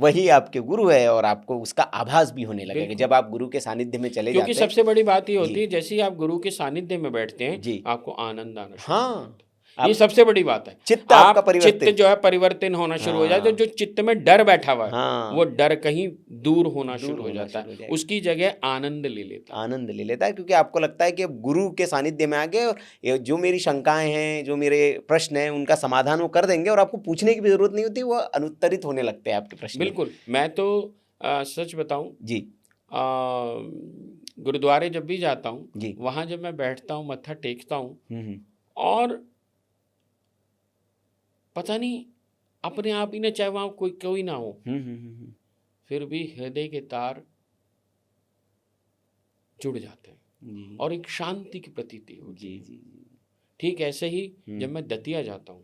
वही आपके गुरु है और आपको उसका आभास भी होने लगेगा जब आप गुरु के सानिध्य में चले क्योंकि जाते हैं। सबसे बड़ी बात ये होती है, जैसे ही आप गुरु के सानिध्य में बैठते हैं जी, आपको आनंद आना शुरू हाँ, हो जाता है। ये सबसे बड़ी बात है। चित्त आपका चित्त जो है परिवर्तन होना शुरू हो जाए, तो जो चित्त में डर बैठा हुआ है वो डर कहीं दूर होना शुरू हो जाता है, उसकी जगह आनंद ले लेता है। आनंद ले लेता है, क्योंकि आपको लगता है कि अब गुरु के सानिध्य में आ गए और जो मेरी शंकाएं हैं, जो मेरे प्रश्न हैं, उनका समाधान वो कर देंगे और आपको पूछने की भी जरूरत नहीं होती, वो अनुत्तरित होने लगते हैं आपके प्रश्न। बिल्कुल। मैं तो सच बताऊं जी, गुरुद्वारे जब भी जाता हूँ, जी, वहां जब मैं बैठता हूँ, मत्था टेकता हूँ और पता नहीं अपने आप ही ना, चाहे वहां कोई ना हो, फिर भी हृदय के तार जुड़ जाते हैं और एक शांति की प्रतीति होती है। ठीक ऐसे ही जब मैं दतिया जाता हूँ,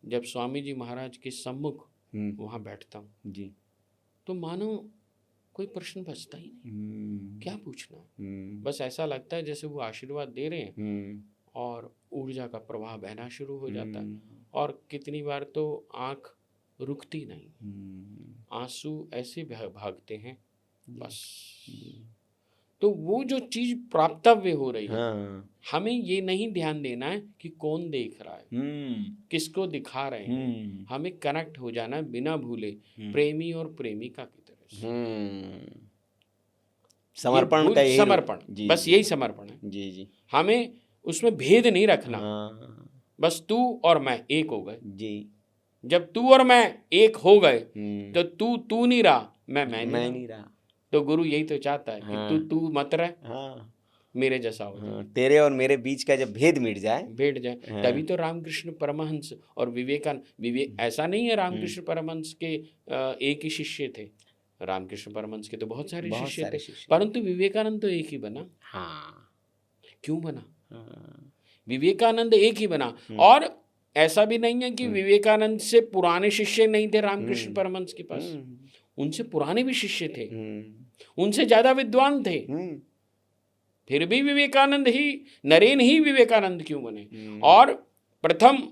जब स्वामी जी महाराज के सम्मुख वहां बैठता हूँ, तो मानो कोई प्रश्न बचता ही नहीं, क्या पूछना, बस ऐसा लगता है जैसे वो आशीर्वाद दे रहे हैं और ऊर्जा का प्रवाह बहना शुरू हो जाता है। और कितनी बार तो आंख रुकती नहीं, आंसू ऐसे भागते हैं बस। तो वो जो चीज प्राप्तव्य हो रही है, हमें ये नहीं ध्यान देना है कि कौन देख रहा है, किसको दिखा रहे हैं, हमें कनेक्ट हो जाना है बिना भूले प्रेमी और प्रेमिका की तरह। समर्पण का समर्पण, बस यही समर्पण है। जी, हमें उसमें भेद नहीं रखना, बस तू और मैं एक हो गए जी। जब तू और मैं एक हो गए तो तू नहीं रहा, मैं नहीं रहा। तो गुरु यही तो चाहता है कि तू मत रह, मेरे जैसा हो। तेरे और मेरे बीच का जब भेद मिट जाए, तभी तो रामकृष्ण परमहंस और विवेकानंद, ऐसा नहीं है रामकृष्ण परमहंस के एक ही शिष्य थे, रामकृष्ण परमहंस के तो बहुत सारे शिष्य थे, परंतु विवेकानंद तो एक ही बना। क्यों बना? विवेकानंद एक ही बना। और ऐसा भी नहीं है कि विवेकानंद से पुराने शिष्य नहीं थे रामकृष्ण परमहंस के पास, उनसे पुराने भी शिष्य थे, उनसे ज्यादा विद्वान थे, फिर भी विवेकानंद ही, नरेन ही विवेकानंद क्यों बने? और प्रथम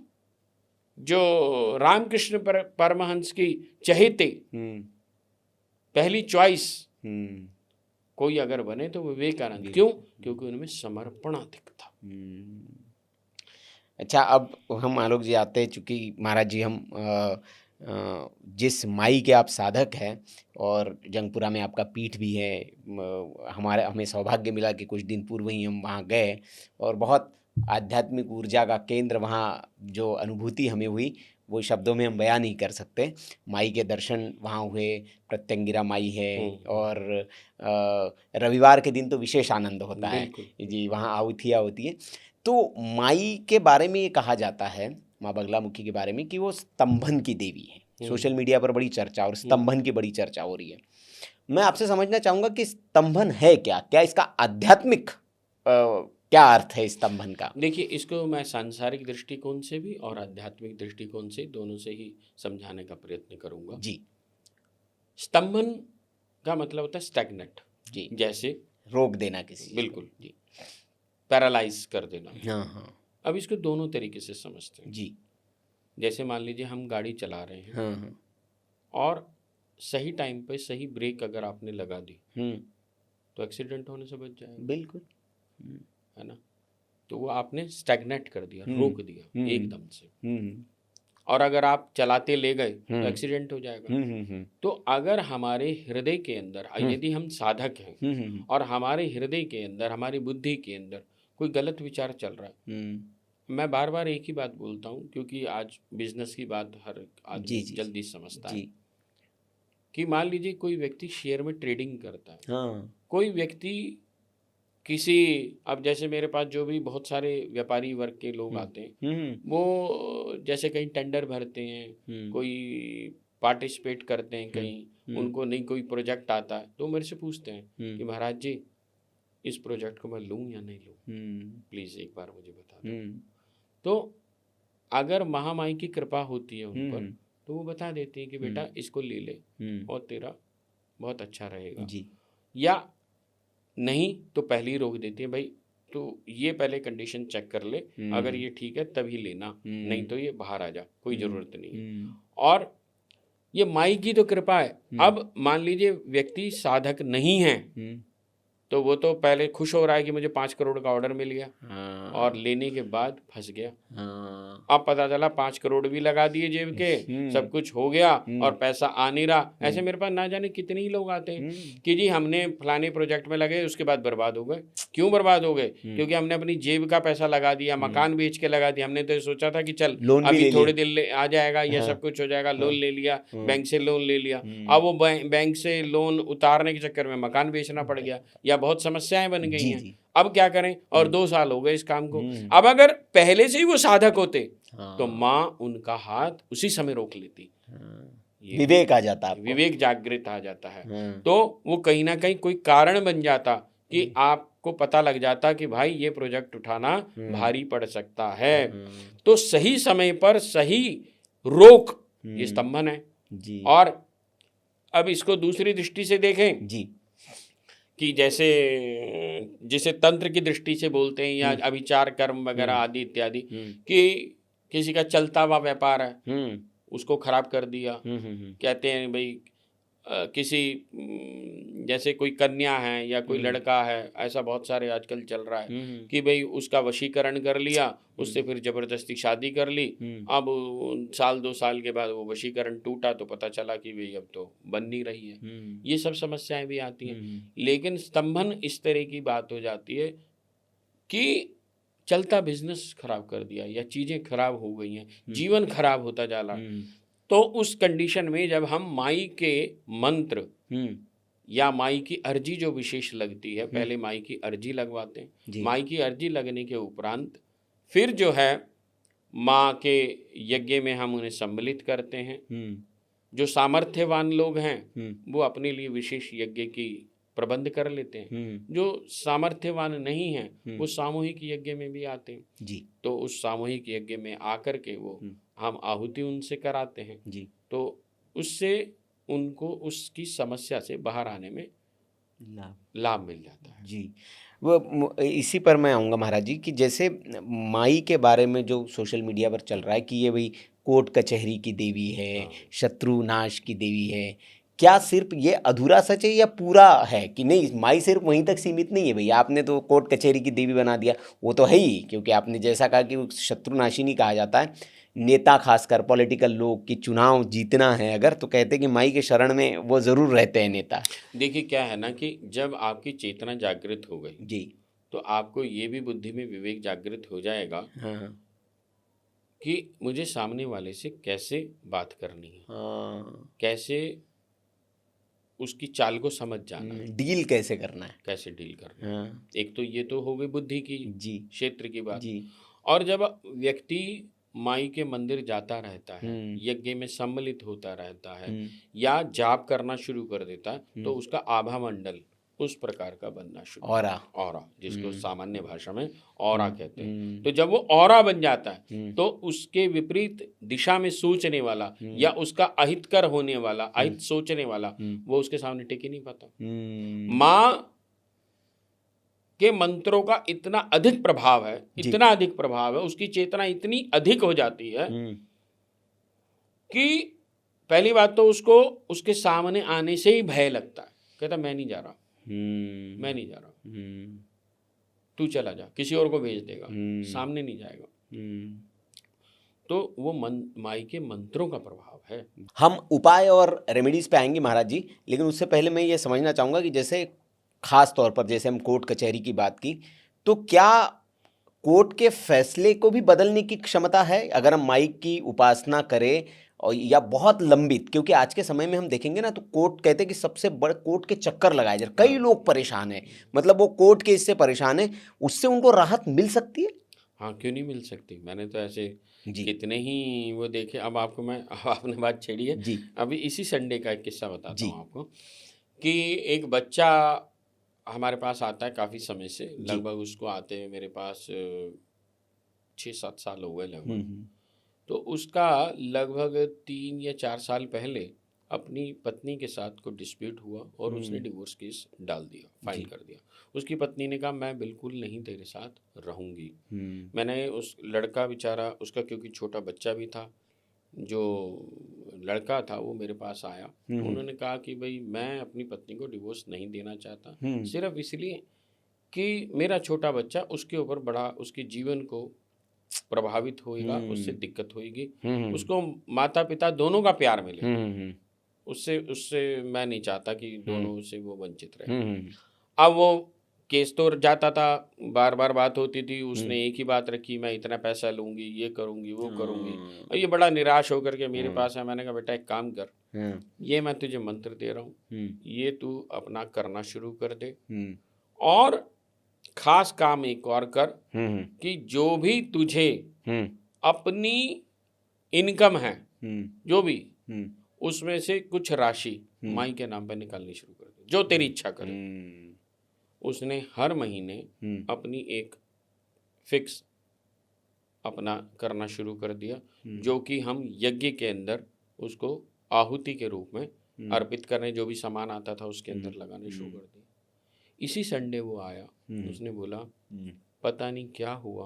जो रामकृष्ण परमहंस की चहेते, पहली चॉइस कोई अगर बने तो विवेकानंद। क्यों? क्योंकि उनमें समर्पण अधिक था। अच्छा, अब हम आलोक जी आते हैं, चूँकि महाराज जी हम जिस माई के आप साधक हैं और जंगपुरा में आपका पीठ भी है, हमें सौभाग्य मिला कि कुछ दिन पूर्व ही हम वहाँ गए और बहुत आध्यात्मिक ऊर्जा का केंद्र, वहाँ जो अनुभूति हमें हुई वो शब्दों में हम बयान नहीं कर सकते। माई के दर्शन वहाँ हुए, प्रत्यंगिरा माई है और रविवार के दिन तो विशेष आनंद होता है जी, वहाँ आहुतियाँ होती है। तो माई के बारे में ये कहा जाता है, माँ बगलामुखी के बारे में, कि वो स्तंभन की देवी है। सोशल मीडिया पर बड़ी चर्चा और स्तंभन की बड़ी चर्चा हो रही है। मैं आपसे समझना चाहूँगा कि स्तंभन है क्या, क्या इसका आध्यात्मिक क्या अर्थ है स्तंभन का? देखिए, इसको मैं सांसारिक दृष्टिकोण से भी और आध्यात्मिक दृष्टिकोण से, दोनों से ही समझाने का प्रयत्न करूँगा जी। स्तंभन का मतलब होता है स्टैग्नेट जी, जैसे रोक देना किसी, बिल्कुल जी, पैरालाइज कर देना। अब इसको दोनों तरीके से समझते हैं जी। जैसे मान लीजिए हम गाड़ी चला रहे हैं और सही टाइम पे सही ब्रेक अगर आपने लगा दी तो एक्सीडेंट होने से बच जाएगा, बिल्कुल, है ना। तो वो आपने स्टैग्नेट कर दिया, रोक दिया एकदम से। और अगर आप चलाते ले गए तो एक्सीडेंट हो जाएगा। तो अगर हमारे हृदय के अंदर, यदि हम साधक हैं और हमारे हृदय के अंदर, हमारी बुद्धि के अंदर कोई गलत विचार चल रहा है, मैं बार बार एक ही बात बोलता हूँ क्योंकि आज बिजनेस की बात हर आदमी जल्दी समझता है कि मान लीजिए कोई व्यक्ति शेयर में ट्रेडिंग करता है, हाँ, कोई व्यक्ति किसी, अब जैसे मेरे पास जो भी बहुत सारे व्यापारी वर्ग के लोग आते हैं, वो जैसे कहीं टेंडर भरते हैं, कोई पार्टिसिपेट करते हैं कहीं, उनको नहीं कोई प्रोजेक्ट आता है तो मेरे से पूछते हैं कि महाराज जी इस प्रोजेक्ट को मैं लूँ या नहीं लूँ, प्लीज़ एक बार मुझे बता दो। तो अगर महामाई की कृपा होती है उन पर तो वो बता देती है कि बेटा इसको ले ले और तेरा बहुत अच्छा रहेगा जी। या नहीं तो पहले ही रोक देती है, भाई तो ये पहले कंडीशन चेक कर ले, अगर ये ठीक है तभी लेना, नहीं तो ये बाहर आ जा, कोई ज़रूरत नहीं। और ये माई की तो कृपा है। अब मान लीजिए व्यक्ति साधक नहीं है तो वो तो पहले खुश हो रहा है कि मुझे 5 करोड़ का ऑर्डर मिल गया, और लेने के बाद फंस गया। अब पता चला 5 करोड़ भी लगा दिए जेब के, सब कुछ हो गया और पैसा आ नहीं रहा। ऐसे मेरे पास ना जाने कितने ही लोग आते हैं कि जी हमने फलाने प्रोजेक्ट में लगे, उसके बाद बर्बाद हो गए। क्यों बर्बाद हो गए? क्योंकि हमने अपनी जेब का पैसा लगा दिया, मकान बेच के लगा दिया। हमने तो सोचा था कि चल अभी थोड़े दिन आ जाएगा, ये सब कुछ हो जाएगा, लोन ले लिया, बैंक से लोन ले लिया। अब वो बैंक से लोन उतारने के चक्कर में मकान बेचना पड़ गया, या बहुत समस्याएं बन गई हैं। अब क्या करें? और 2 साल हो गए इस काम को। अब अगर पहले से ही वो साधक होते तो माँ उनका हाथ उसी समय रोक लेती। विवेक आ जाता, विवेक जागृत आ जाता है। तो वो कहीं ना कहीं कोई कारण बन जाता कि आपको पता लग जाता कि भाई ये प्रोजेक्ट उठाना भारी पड़ सकता है। तो सही समय पर सही रोक ये स्तंभन है जी। और अब इसको दूसरी दृष्टि से देखें जी, कि जैसे जिसे तंत्र की दृष्टि से बोलते हैं, या अभिचार कर्म वगैरह आदि इत्यादि, कि किसी का चलता हुआ व्यापार है उसको खराब कर दिया। कहते हैं भाई किसी जैसे कोई कन्या है या कोई लड़का है, ऐसा बहुत सारे आजकल चल रहा है कि भाई उसका वशीकरण कर लिया, उससे फिर जबरदस्ती शादी कर ली। अब 1-2 साल के बाद वो वशीकरण टूटा तो पता चला कि भाई अब तो बन नहीं रही है। ये सब समस्याएं भी आती हैं। लेकिन स्तंभन इस तरह की बात हो जाती है कि चलता बिजनेस खराब कर दिया, या चीज़ें खराब हो गई हैं, जीवन खराब होता जा रहा। तो उस कंडीशन में जब हम माई के मंत्र या माई की अर्जी जो विशेष लगती है, पहले माई की अर्जी लगवाते हैं। माई की अर्जी लगने के उपरांत फिर जो है माँ के यज्ञ में हम उन्हें सम्मिलित करते हैं। जो सामर्थ्यवान लोग हैं वो अपने लिए विशेष यज्ञ की प्रबंध कर लेते हैं। जो सामर्थ्यवान नहीं हैं वो सामूहिक यज्ञ में भी आते हैं जी। तो उस सामूहिक यज्ञ में आकर के वो हम आहुति उनसे कराते हैं जी। तो उससे उनको उसकी समस्या से बाहर आने में लाभ मिल जाता है जी। वो इसी पर मैं आऊँगा महाराज जी, कि जैसे माई के बारे में जो सोशल मीडिया पर चल रहा है कि ये भाई कोर्ट कचहरी की देवी है, शत्रु नाश की देवी है, क्या सिर्फ ये अधूरा सच है या पूरा है कि नहीं माई सिर्फ वहीं तक सीमित नहीं है? भाई आपने तो कोर्ट कचहरी की देवी बना दिया, वो तो है ही, क्योंकि आपने जैसा कहा कि शत्रुनाशिनी कहा जाता है। नेता खासकर पॉलिटिकल लोग की चुनाव जीतना है अगर, तो कहते हैं कि माई के शरण में वो ज़रूर रहते हैं नेता। देखिए क्या है ना कि जब आपकी चेतना जागृत हो गई जी तो आपको ये भी बुद्धि में विवेक जागृत हो जाएगा कि मुझे सामने वाले से कैसे बात करनी है, कैसे उसकी चाल को समझ जाना है, डील कैसे करना है, कैसे डील करना है। एक तो ये तो हो गई बुद्धि की जी क्षेत्र की बात जी। और जब व्यक्ति माई के मंदिर जाता रहता है, यज्ञ में सम्मिलित होता रहता है या जाप करना शुरू कर देता है तो उसका आभा मंडल उस प्रकार का बनना शुरू, ऑरा जिसको सामान्य भाषा में ऑरा कहते हैं। तो जब वो ऑरा बन जाता है तो उसके विपरीत दिशा में सोचने वाला या उसका अहितकर होने वाला, अहित सोचने वाला, वो उसके सामने टिक ही नहीं पाता। माँ के मंत्रों का इतना अधिक प्रभाव है, इतना अधिक प्रभाव है, उसकी चेतना इतनी अधिक हो जाती है कि पहली बात तो उसको उसके सामने आने से ही भय लगता है। कहता मैं नहीं जा रहा, मैं नहीं जा रहा, तू चला जा, किसी और को भेज देगा, सामने नहीं जाएगा। तो वो माई के मंत्रों का प्रभाव है। हम उपाय और रेमेडीज पे आएंगे महाराज जी, लेकिन उससे पहले मैं ये समझना चाहूँगा कि जैसे खास तौर पर जैसे हम कोर्ट कचहरी की बात की, तो क्या कोर्ट के फैसले को भी बदलने की क्षमता है? अगर हम माई की उपासना करें और या बहुत लंबित, क्योंकि आज के समय में हम देखेंगे ना तो कोर्ट कहते हैं कि सबसे बड़े कोर्ट के चक्कर लगाए जा रहे, कई लोग परेशान हैं, मतलब वो कोर्ट के इससे परेशान है, उससे उनको राहत मिल सकती है। हाँ, क्यों नहीं मिल सकती। मैंने तो ऐसे जी कितने ही वो देखे। अब आपको मैं आपने बात छेड़ी है, जी अभी इसी संडे का एक किस्सा बताता जी हूँ आपको कि एक बच्चा हमारे पास आता है काफ़ी समय से, जी लगभग उसको आते हैं मेरे पास 6-7 साल हो गए लगभग। हम्म तो उसका लगभग 3 या 4 साल पहले अपनी पत्नी के साथ कोई डिस्प्यूट हुआ और उसने डिवोर्स केस डाल दिया, फाइल जी कर दिया। उसकी पत्नी ने कहा मैं बिल्कुल नहीं तेरे साथ रहूँगी। हम्म मैंने उस लड़का बेचारा, उसका क्योंकि छोटा बच्चा भी था, जो लड़का था वो मेरे पास आया। उन्होंने कहा कि भाई मैं अपनी पत्नी को डिवोर्स नहीं देना चाहता, सिर्फ इसलिए कि मेरा छोटा बच्चा उसके ऊपर बड़ा, उसके जीवन को प्रभावित होएगा, उससे दिक्कत होएगी, उसको माता पिता दोनों का प्यार मिले, उससे उससे मैं नहीं चाहता कि दोनों से वो वंचित रहे। अब वो केस तो जाता था, बार बार बात होती थी, उसने एक ही बात रखी, मैं इतना पैसा लूंगी, ये करूंगी, वो करूंगी। और ये बड़ा निराश होकर के मेरे पास है। मैंने कहा बेटा एक काम कर, ये मैं तुझे मंत्र दे रहा हूँ, ये तू अपना करना शुरू कर दे, और खास काम एक और कर कि जो भी तुझे अपनी इनकम है, जो भी, उसमें से कुछ राशि माई के नाम पे निकालनी शुरू कर दे, जो तेरी इच्छा करे। उसने हर महीने अपनी एक फिक्स अपना करना शुरू कर दिया, जो कि हम यज्ञ के अंदर उसको आहुति के रूप में अर्पित करने, जो भी सामान आता था उसके अंदर लगाने शुरू कर दिया। इसी संडे वो आया, उसने बोला पता नहीं क्या हुआ,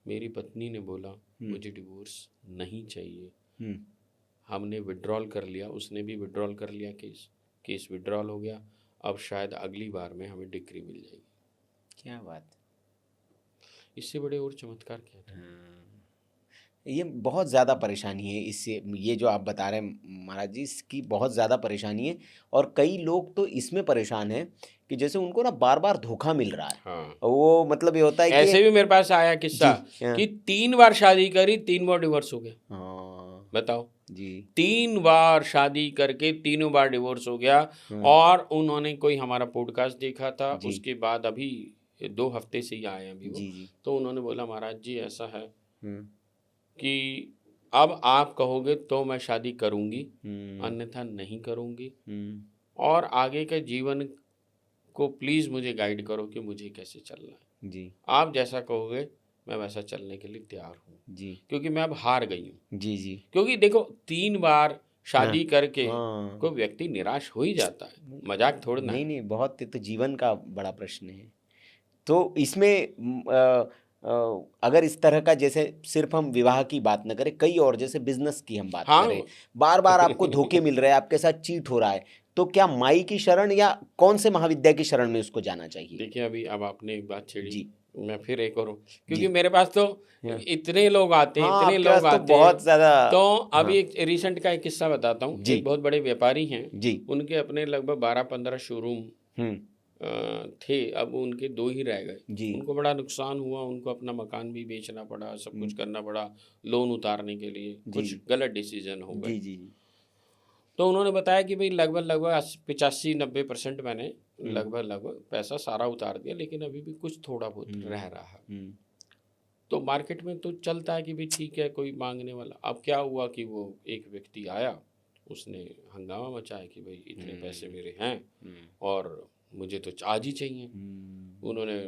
मेरी पत्नी ने बोला मुझे डिवोर्स नहीं चाहिए। हमने विड्रॉल कर लिया, उसने भी विड्रॉल कर लिया, केस विड्रॉल हो गया। अब शायद अगली बार में हमें डिक्री मिल जाएगी। क्या बात, इससे बड़े और चमत्कार क्या थे। ये बहुत ज़्यादा परेशानी है इससे, ये जो आप बता रहे हैं महाराज जी, इसकी बहुत ज़्यादा परेशानी है। और कई लोग तो इसमें परेशान हैं कि जैसे उनको ना बार बार धोखा मिल रहा है। हाँ, वो मतलब ये होता है कि ऐसे भी मेरे पास आया किस्सा कि 3 बार शादी करी, 3 बार डिवोर्स हो गया। बताओ जी, 3 बार शादी करके 3 बार डिवोर्स हो गया। और उन्होंने कोई हमारा पॉडकास्ट देखा था, उसके बाद अभी 2 हफ्ते से ही आए हैं अभी वो। तो उन्होंने बोला महाराज जी ऐसा है कि अब आप कहोगे तो मैं शादी करूंगी, अन्यथा नहीं करूंगी, और आगे के जीवन को प्लीज मुझे गाइड करो कि मुझे कैसे चलना है जी। आप जैसा कहोगे मैं वैसा चलने के लिए तैयार हूँ जी, क्योंकि मैं अब हार गई हूँ जी जी। क्योंकि देखो 3 बार शादी करके कोई व्यक्ति निराश हो ही जाता है, मजाक थोड़ा ना। नहीं, बहुत तो जीवन का बड़ा प्रश्न है। तो इसमें अगर इस तरह का, जैसे सिर्फ हम विवाह की बात न करें, कई और जैसे बिजनेस की हम बात करें, बार बार आपको धोखे मिल रहे हैं, आपके साथ चीट हो रहा है, तो क्या माई की शरण या कौन से महाविद्या की शरण में उसको जाना चाहिए? देखिए अभी अब आपने एक बात छेड़ी जी, मैं फिर एक और, क्योंकि मेरे पास तो इतने लोग आते हैं, इतने लोग आते हैं, बहुत ज्यादा। तो अभी एक रिसेंट का एक किस्सा बताता हूँ। एक बहुत बड़े व्यापारी हैं जी, उनके अपने लगभग 12-15 शोरूम थे, अब उनके 2 ही रह गए। उनको बड़ा नुकसान हुआ, उनको अपना मकान भी बेचना पड़ा, सब कुछ करना पड़ा लोन उतारने के लिए, कुछ गलत डिसीजन हो गए। तो उन्होंने बताया कि भाई लगभग 85-90% मैंने लगभग पैसा सारा उतार दिया, लेकिन अभी भी कुछ थोड़ा बहुत रह रहा है। तो मार्केट में तो चलता है कि भाई ठीक है कोई मांगने वाला। अब क्या हुआ कि वो एक व्यक्ति आया, उसने हंगामा मचाया कि भाई इतने पैसे मेरे हैं और मुझे तो आज ही चाहिए। उन्होंने,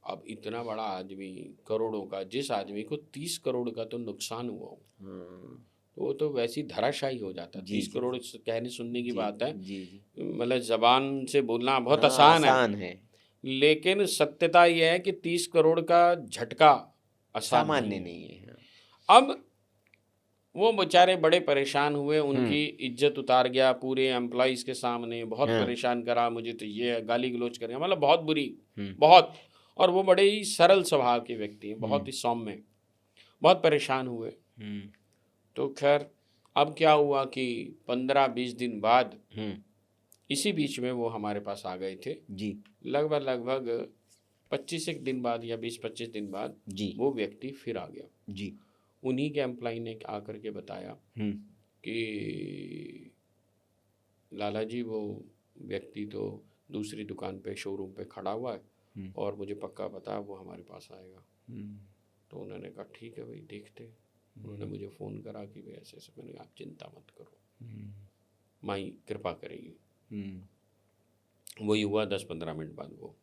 अब इतना बड़ा आदमी, करोड़ों का, जिस आदमी को 30 करोड़ का तो नुकसान हुआ हो, तो वो तो वैसी धराशायी हो जाता। 30 करोड़ कहने सुनने की बात है, मतलब जबान से बोलना बहुत आसान है, लेकिन सत्यता यह है कि 30 करोड़ का झटका सामान्य नहीं है। अब वो बेचारे बड़े परेशान हुए, उनकी इज्जत उतार गया पूरे एम्प्लॉइज के सामने, बहुत परेशान करा, मुझे तो ये गाली गलौज करें, मतलब बहुत बुरी, बहुत। और वो बड़े ही सरल स्वभाव के व्यक्ति हैं, बहुत ही सौम्य, बहुत परेशान हुए। तो खैर अब क्या हुआ कि 15-20 दिन बाद, इसी बीच में वो हमारे पास आ गए थे जी, लगभग 25 दिन बाद या 20-25 दिन बाद वो व्यक्ति फिर आ गया जी। उन्हीं के एम्प्लॉय ने आकर के बताया कि लाला जी वो व्यक्ति तो दूसरी दुकान पे शोरूम पे खड़ा हुआ है और मुझे पक्का पता है वो हमारे पास आएगा। तो उन्होंने कहा ठीक है भाई देखते हैं। उन्होंने मुझे फ़ोन करा कि भाई ऐसे ऐसे। मैंने कहा आप चिंता मत करो, माई कृपा करेगी। वही हुआ 10-15 मिनट बाद वो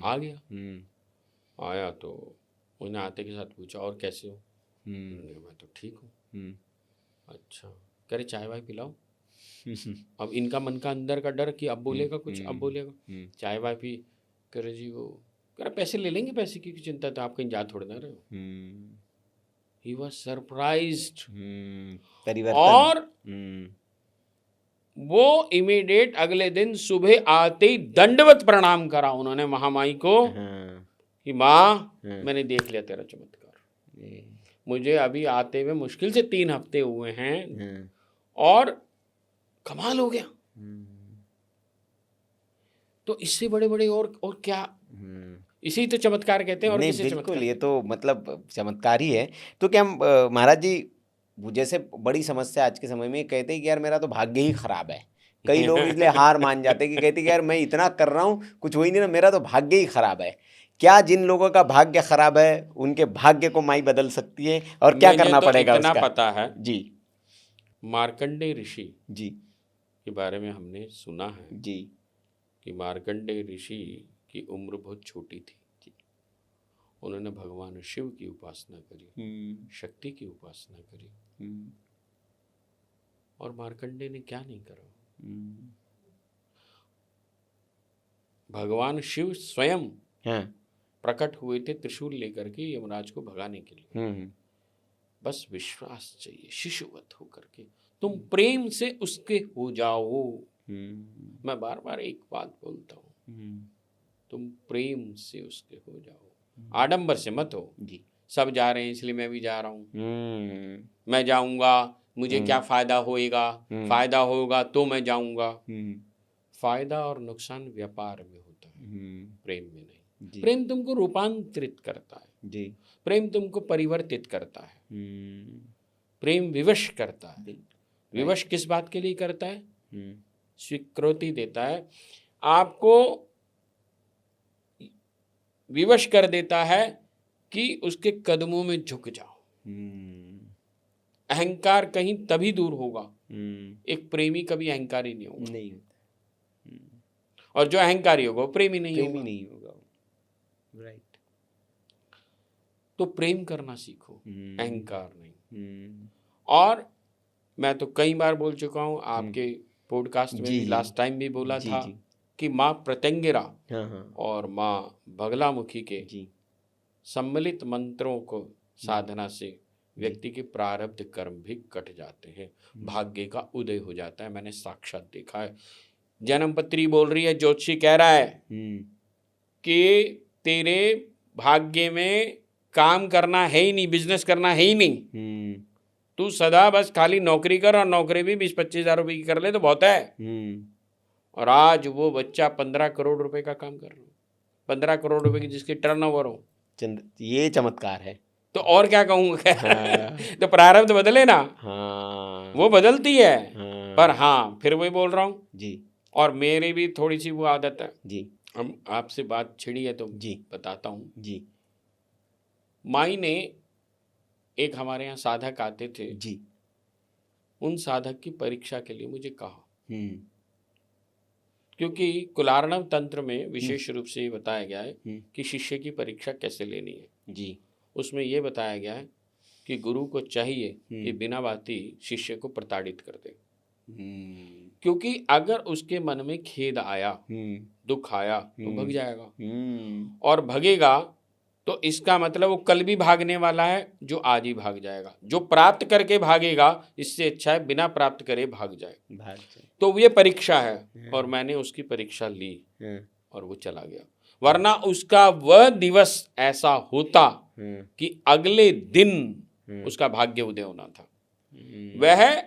आ गया। आया तो उन्हें आते के साथ पूछा और कैसे हो? मैं तो ठीक हूँ। अच्छा, कह रहे चाय वाय पिलाओ। अब इनका मन का अंदर का डर कि अब बोलेगा कुछ, अब बोलेगा। चाय वाय पी। कह रहे जी वो, कह रहे पैसे ले लेंगे, पैसे की चिंता तो आप कहीं जा थोड़े ना रहे हो। He was surprised. और वो इमीडिएट अगले दिन सुबह आते ही दंडवत प्रणाम करा उन्होंने महामाई को कि माँ मैंने देख लिया तेरा चमत्कार। मुझे अभी आते हुए मुश्किल से 3 हफ्ते हुए हैं और कमाल हो गया। तो इससे बड़े बड़े और क्या, इसी तो चमत्कार कहते हैं। और नहीं बिल्कुल, ये तो मतलब चमत्कार ही है। तो क्या महाराज जी, जैसे बड़ी समस्या आज के समय में कहते हैं कि यार मेरा तो भाग्य ही खराब है। कई लोग इसलिए हार मान जाते हैं कि कहते हैं कि यार मैं इतना कर रहा हूँ कुछ हो ही नहीं ना, मेरा तो भाग्य ही खराब है। क्या जिन लोगों का भाग्य खराब है उनके भाग्य को माई बदल सकती है और क्या करना पड़ेगा इतना उसका? पता है जी। मार्कंडेय ऋषि जी के बारे में हमने सुना है जी कि मार्कंडेय ऋषि की उम्र बहुत छोटी थी। उन्होंने भगवान शिव की उपासना करी, शक्ति की उपासना करी। और मार्कंडेय ने क्या नहीं करा। भगवान शिव स्वयं प्रकट हुए थे त्रिशूल लेकर के यमराज को भगाने के लिए। बस विश्वास चाहिए, शिशुवत होकर के तुम प्रेम से उसके हो जाओ। मैं बार बार एक बात बोलता हूँ, तुम प्रेम से उसके हो जाओ, आडंबर से मत हो। सब जा रहे हैं इसलिए मैं भी जा रहा हूँ। मैं जाऊंगा, मुझे क्या फायदा होएगा, फायदा होगा तो मैं जाऊंगा। फायदा और नुकसान व्यापार में होता है, प्रेम में नहीं। प्रेम तुमको रूपांतरित करता है, प्रेम तुमको परिवर्तित करता है, प्रेम विवश करता है। विवश किस बात के लिए करता है? स्वीकृति देता है, आपको विवश कर देता है कि उसके कदमों में झुक जाओ। अहंकार कहीं तभी दूर होगा, एक प्रेमी कभी अहंकारी नहीं होगा। नहीं। और जो अहंकारी होगा वो प्रेमी नहीं होगा। राइट। तो प्रेम करना सीखो, अहंकार नहीं। और मैं तो कई बार बोल चुका हूँ, आपके पॉडकास्ट में भी लास्ट टाइम भी बोला था कि माँ प्रत्यंगिरा और माँ बगलामुखी के सम्मिलित मंत्रों को साधना से व्यक्ति के प्रारब्ध कर्म भी कट जाते हैं, भाग्य का उदय हो जाता है। मैंने साक्षात देखा है। जन्मपत्री बोल रही है, ज्योतिषी कह रहा है कि तेरे भाग्य में काम करना है ही नहीं, बिजनेस करना है ही नहीं। तू सदा बस खाली नौकरी कर, और नौकरी भी 20-25 हज़ार रुपए की कर ले तो बहुत है। और आज वो बच्चा 15 करोड़ रुपए का काम कर रहा है, 15 करोड़ रुपए की जिसकी टर्नओवर हो। ये चमत्कार है। तो और क्या कहूँगा। तो प्रारब्ध बदले ना। वो बदलती है। पर हाँ, फिर वही बोल रहा हूँ जी। और मेरी भी थोड़ी सी वो आदत है जी, हम आपसे बात छिड़ी है तो जी बताता हूँ जी। माई ने एक हमारे यहाँ साधक आते थे जी, उन साधक की परीक्षा के लिए मुझे कहा, क्योंकि कुलार्णव तंत्र में विशेष रूप से ये बताया गया है कि शिष्य की परीक्षा कैसे लेनी है जी। उसमें ये बताया गया है कि गुरु को चाहिए कि बिना बाती शिष्य को प्रताड़ित कर दे। क्योंकि अगर उसके मन में खेद आया, दुख आया तो भग जाएगा। और भगेगा तो इसका मतलब वो कल भी भागने वाला है, जो आज ही भाग जाएगा। जो प्राप्त करके भागेगा इससे अच्छा है बिना प्राप्त करे भाग जाए। तो ये परीक्षा है और मैंने उसकी परीक्षा ली और वो चला गया। वरना उसका वह दिवस ऐसा होता कि अगले दिन उसका भाग्य उदय होना था। वह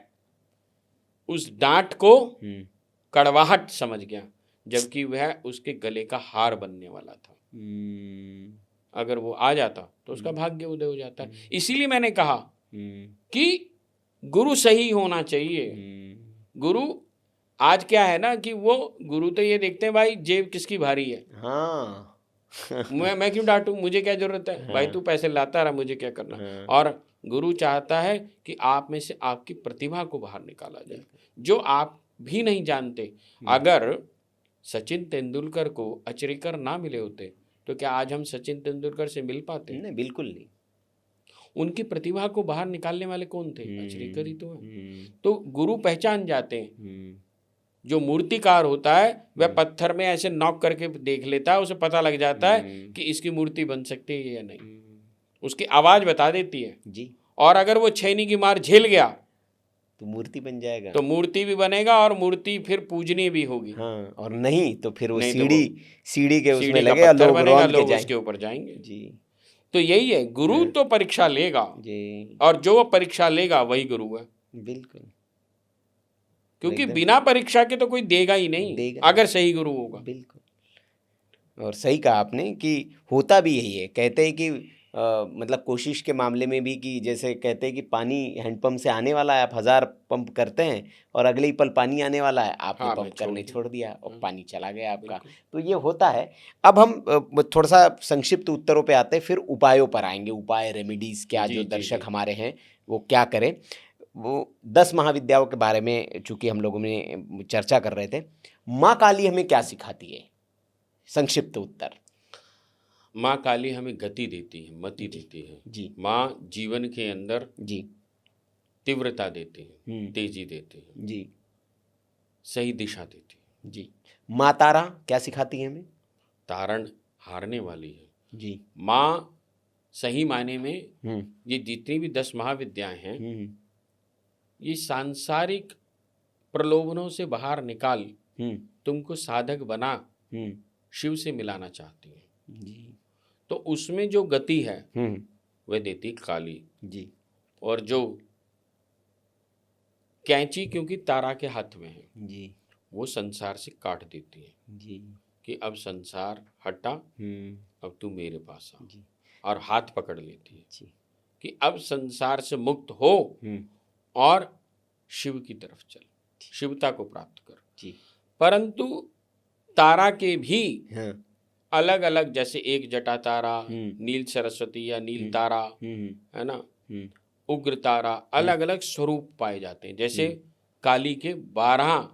उस डांट को कड़वाहट समझ गया, जबकि वह उसके गले का हार बनने वाला था। अगर वो आ जाता तो उसका भाग्य उदय हो जाता है। इसीलिए मैंने कहा कि गुरु सही होना चाहिए। गुरु आज क्या है ना कि वो गुरु तो ये देखते हैं भाई जेब किसकी भारी है। हाँ मैं क्यों डांटूं, मुझे क्या जरूरत है। भाई तू पैसे लाता रहा, मुझे क्या करना। और गुरु चाहता है कि आप में से आपकी प्रतिभा को बाहर निकाला जाए, जो आप भी नहीं जानते। अगर सचिन तेंदुलकर को अचरेकर ना मिले होते तो क्या आज हम सचिन तेंदुलकर से मिल पाते? नहीं, बिल्कुल नहीं। उनकी प्रतिभा को बाहर निकालने वाले कौन थे? अचरेकर ही तो है। तो गुरु पहचान जाते हैं। जो मूर्तिकार होता है वह पत्थर में ऐसे नॉक करके देख लेता है, उसे पता लग जाता है कि इसकी मूर्ति बन सकती है या नहीं। उसकी आवाज बता देती है जी। और अगर वो छैनी की मार झेल गया तो मूर्ति बन जाएगा, तो मूर्ति भी बनेगा और मूर्ति फिर पूजनीय भी होगी। हाँ, और नहीं तो फिर वो नहीं तो सीढ़ी के उसमें सीढ़ी का लगेगा, पत्थर लोग बनेगा, रौंद के लोग जाएंगे। उसके ऊपर जाएंगे। जी। तो यही है, गुरु तो परीक्षा लेगा जी। और जो वो परीक्षा लेगा वही गुरु है। बिल्कुल, क्योंकि बिना परीक्षा के तो कोई देगा ही नहीं, अगर सही गुरु होगा। बिल्कुल। और सही कहा आपने कि होता भी यही है। कहते हैं कि मतलब कोशिश के मामले में भी कि जैसे कहते हैं कि पानी हैंडपंप से आने वाला है, आप 1000 पंप करते हैं और अगले ही पल पानी आने वाला है, आपने पंप करने छोड़ दिया और पानी चला गया आपका। तो ये होता है। अब हम थोड़ा सा संक्षिप्त उत्तरों पे आते हैं, फिर उपायों पर आएंगे। उपाय, रेमेडीज क्या, जो दर्शक हमारे हैं वो क्या करें। वो 10 महाविद्याओं के बारे में चूंकि हम लोगों ने चर्चा कर रहे थे, माँ काली हमें क्या सिखाती है? संक्षिप्त उत्तर। माँ काली हमें गति देती है, मति देती है जी। माँ जीवन के अंदर जी तीव्रता देती है, तेजी देती है जी, सही दिशा देती है जी। माँ तारा क्या सिखाती है हमें? तारण हारने वाली है जी। माँ सही मायने में ये जितनी भी 10 महाविद्याएं हैं ये सांसारिक प्रलोभनों से बाहर निकाल तुमको साधक बना शिव से मिलाना चाहती है जी। तो उसमें जो गति है वह देती काली जी। और जो कैंची क्योंकि तारा के हाथ में है जी, वो संसार से काट देती है जी, कि अब संसार हटा, अब तू मेरे पास आ जी। और हाथ पकड़ लेती है जी, कि अब संसार से मुक्त हो और शिव की तरफ चल, शिवता को प्राप्त कर जी। परंतु तारा के भी अलग अलग, जैसे एक जटा तारा, नील सरस्वती या नील तारा है ना, उग्र तारा, अलग अलग स्वरूप पाए जाते हैं। जैसे काली के 12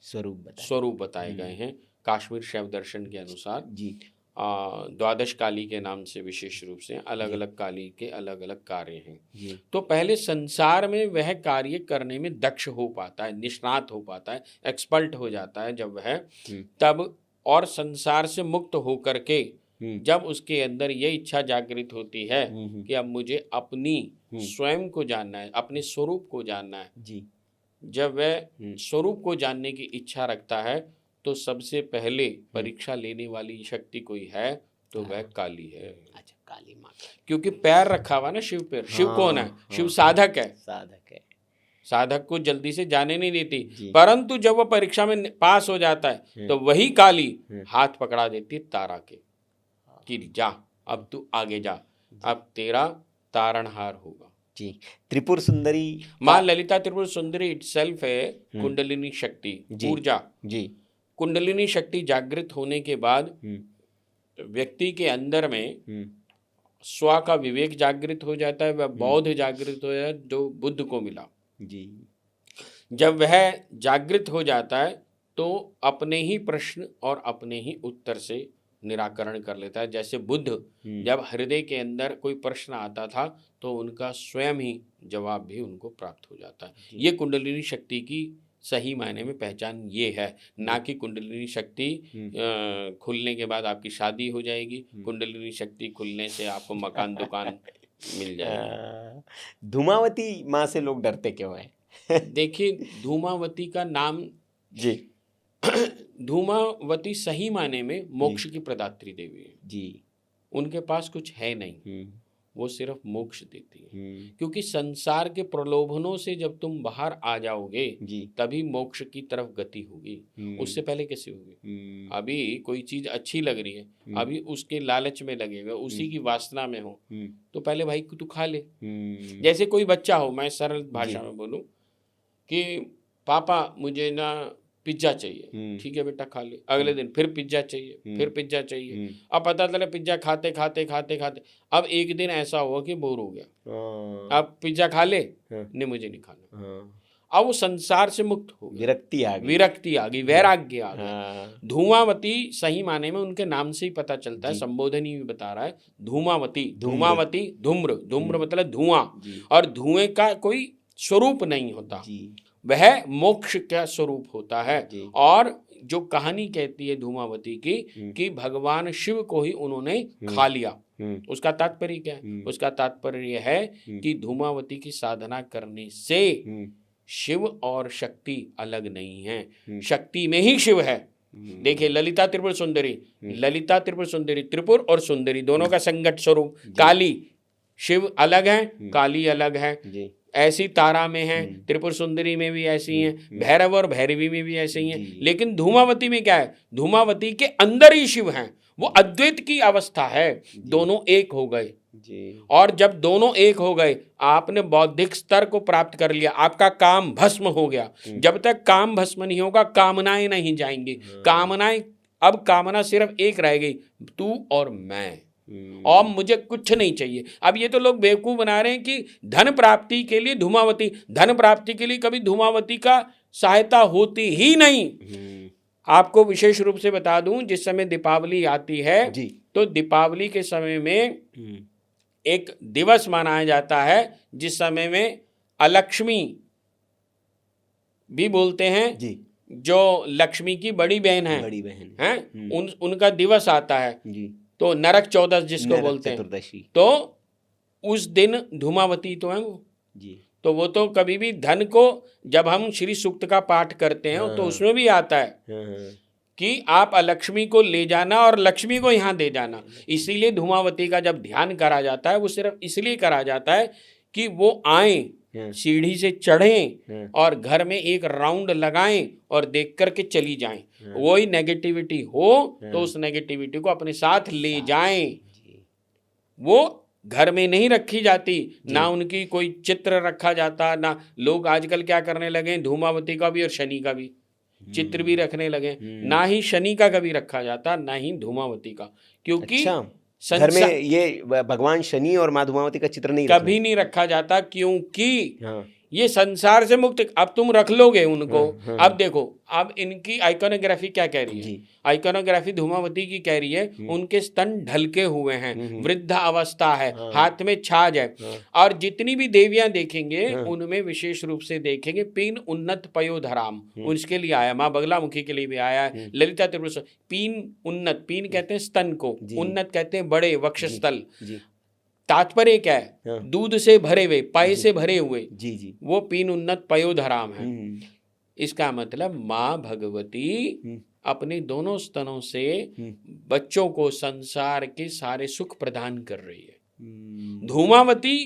स्वरूप बताए गए हैं काश्मीर शैव दर्शन के अनुसार जी। 12 काली के नाम से विशेष रूप से अलग अलग काली के अलग अलग कार्य हैं। तो पहले संसार में वह कार्य करने में दक्ष हो पाता है, निष्णात हो पाता है, एक्सपर्ट हो जाता है जब वह तब, और संसार से मुक्त होकर के जब उसके अंदर ये इच्छा जागृत होती है कि अब मुझे अपनी स्वयं को जानना है, अपने स्वरूप को जानना है जी। जब वह स्वरूप को जानने की इच्छा रखता है तो सबसे पहले परीक्षा लेने वाली शक्ति कोई है तो वह काली है। अच्छा, काली माँ, क्योंकि पैर रखा हुआ ना शिव पर। शिव कौन है? शिव साधक है। साधक है, साधक को जल्दी से जाने नहीं देती, परंतु जब वह परीक्षा में पास हो जाता है तो वही काली हाथ पकड़ा देती है तारा के कि जा, अब तू आगे जा, अब तेरा तारणहार होगा जी। त्रिपुर सुंदरी, माँ ललिता त्रिपुर सुंदरी इटसेल्फ है कुंडलिनी शक्ति, ऊर्जा जी। कुंडलिनी शक्ति जागृत होने के बाद व्यक्ति के अंदर में स्व का विवेक जागृत हो जाता है, वह बौद्ध जागृत हो जाता है जो बुद्ध को मिला जी। जब वह जागृत हो जाता है तो अपने ही प्रश्न और अपने ही उत्तर से निराकरण कर लेता है। जैसे बुद्ध जब हृदय के अंदर कोई प्रश्न आता था तो उनका स्वयं ही जवाब भी उनको प्राप्त हो जाता है। ये कुंडलिनी शक्ति की सही मायने में पहचान ये है, ना कि कुंडलिनी शक्ति खुलने के बाद आपकी शादी हो जाएगी, कुंडलिनी शक्ति खुलने से आपको मकान दुकान मिल जाएगी। धूमावती माँ से लोग डरते क्यों हैं? देखिए, धूमावती का नाम जी, धूमावती सही माने में मोक्ष की प्रदात्री देवी है जी। उनके पास कुछ है नहीं, वो सिर्फ मोक्ष देती है। क्योंकि संसार के प्रलोभनों से जब तुम बाहर आ जाओगे तभी मोक्ष की तरफ गति होगी, उससे पहले कैसे होगी? अभी कोई चीज अच्छी लग रही है, अभी उसके लालच में लगेगा, उसी की वासना में हो, तो पहले भाई तू खा ले। जैसे कोई बच्चा हो, मैं सरल भाषा में बोलूं कि पापा मुझे ना पिज्जा चाहिए, ठीक है बेटा खा ले। अगले दिन फिर पिज्जा चाहिए, फिर पिज्जा चाहिए। अब पता चला पिज्जा खाते खाते खाते खाते अब एक दिन ऐसा हुआ कि बोर हो गया, अब पिज्जा खा ले, नहीं मुझे नहीं खाना। अब वो संसार से मुक्त हो गया, विरक्ति आ गई, वैराग्य आ गया। धूमावती सही माने में उनके नाम से ही पता चलता है, संबोधन ही बता रहा है धूमावती। धूमावती धूम्र, धूम्र मतलब धुआं, और धुएं का कोई स्वरूप नहीं होता, वह मोक्ष का स्वरूप होता है। और जो कहानी कहती है धूमावती की कि भगवान शिव को ही उन्होंने खा लिया, उसका तात्पर्य क्या है? उसका तात्पर्य है कि धूमावती की साधना करने से शिव और शक्ति अलग नहीं है, शक्ति में ही शिव है। देखिए ललिता त्रिपुर सुंदरी, ललिता त्रिपुर सुंदरी, त्रिपुर और सुंदरी दोनों का संगत स्वरूप काली। शिव अलग है, काली अलग है। ऐसी तारा में है, त्रिपुर सुंदरी में भी ऐसी हैं, भैरव और भैरवी में भी ऐसे ही हैं। लेकिन धूमावती में क्या है? धूमावती के अंदर ही शिव हैं, वो अद्वैत की अवस्था है, दोनों एक हो गए। और जब दोनों एक हो गए, आपने बौद्धिक स्तर को प्राप्त कर लिया, आपका काम भस्म हो गया। जब तक काम भस्म नहीं होगा कामनाएं नहीं जाएंगी। कामनाएं, अब कामना सिर्फ एक रह गई, तू और मैं, और मुझे कुछ नहीं चाहिए। अब ये तो लोग बेवकूफ बना रहे हैं कि धन प्राप्ति के लिए धूमावती, धन प्राप्ति के लिए कभी धूमावती का सहायता होती ही नहीं। आपको विशेष रूप से बता दूं, जिस समय दीपावली आती है तो दीपावली के समय में एक दिवस मनाया जाता है जिस समय में अलक्ष्मी भी बोलते हैं, जो लक्ष्मी की बड़ी बहन है, उनका दिवस आता है, तो नरक चौदस जिसको बोलते हैं। तो उस दिन धूमावती तो है वो तो वो तो कभी भी धन को, जब हम श्री सूक्त का पाठ करते हैं तो उसमें भी आता है कि आप अलक्ष्मी को ले जाना और लक्ष्मी को यहाँ दे जाना। इसीलिए धूमावती का जब ध्यान करा जाता है वो सिर्फ इसलिए करा जाता है कि वो आए, सीढ़ी से चढ़ें और घर में एक राउंड लगाएं और देख करके चली जाएं। वही नेगेटिविटी हो तो उस नेगेटिविटी को अपने साथ ले जाएं। वो घर में नहीं रखी जाती, ना उनकी कोई चित्र रखा जाता, ना लोग आजकल क्या करने लगे, धूमावती का भी और शनि का भी चित्र भी रखने लगे। ना ही शनि का कभी रखा जाता, ना ही धूमावती का, क्योंकि घर में ये भगवान शनि और माँ धूमावती का चित्र नहीं कभी नहीं रखा जाता, क्योंकि ये संसार से मुक्त। अब तुम रख लोगे उनको। अब देखो, अब इनकी आइकोनोग्राफी क्या कह रही है? आइकोनोग्राफी धूमावती की कह रही है उनके स्तन ढलके हुए हैं, वृद्ध अवस्था है, हाथ में छाछ है। और जितनी भी देवियां देखेंगे उनमें विशेष रूप से देखेंगे पीन उन्नत पयोधराम, उसके लिए आया, माँ बगलामुखी के लिए भी आया है। ललिता त्रिपुर पीन उन्नत, पीन कहते हैं स्तन को, उन्नत कहते हैं बड़े वक्षस्थल। तात्पर्य क्या है? दूध से भरे हुए, पाए से भरे हुए, वो पीन उन्नत पयोधराम है। इसका मतलब माँ भगवती अपने दोनों स्तनों से बच्चों को संसार के सारे सुख प्रदान कर रही है। धूमावती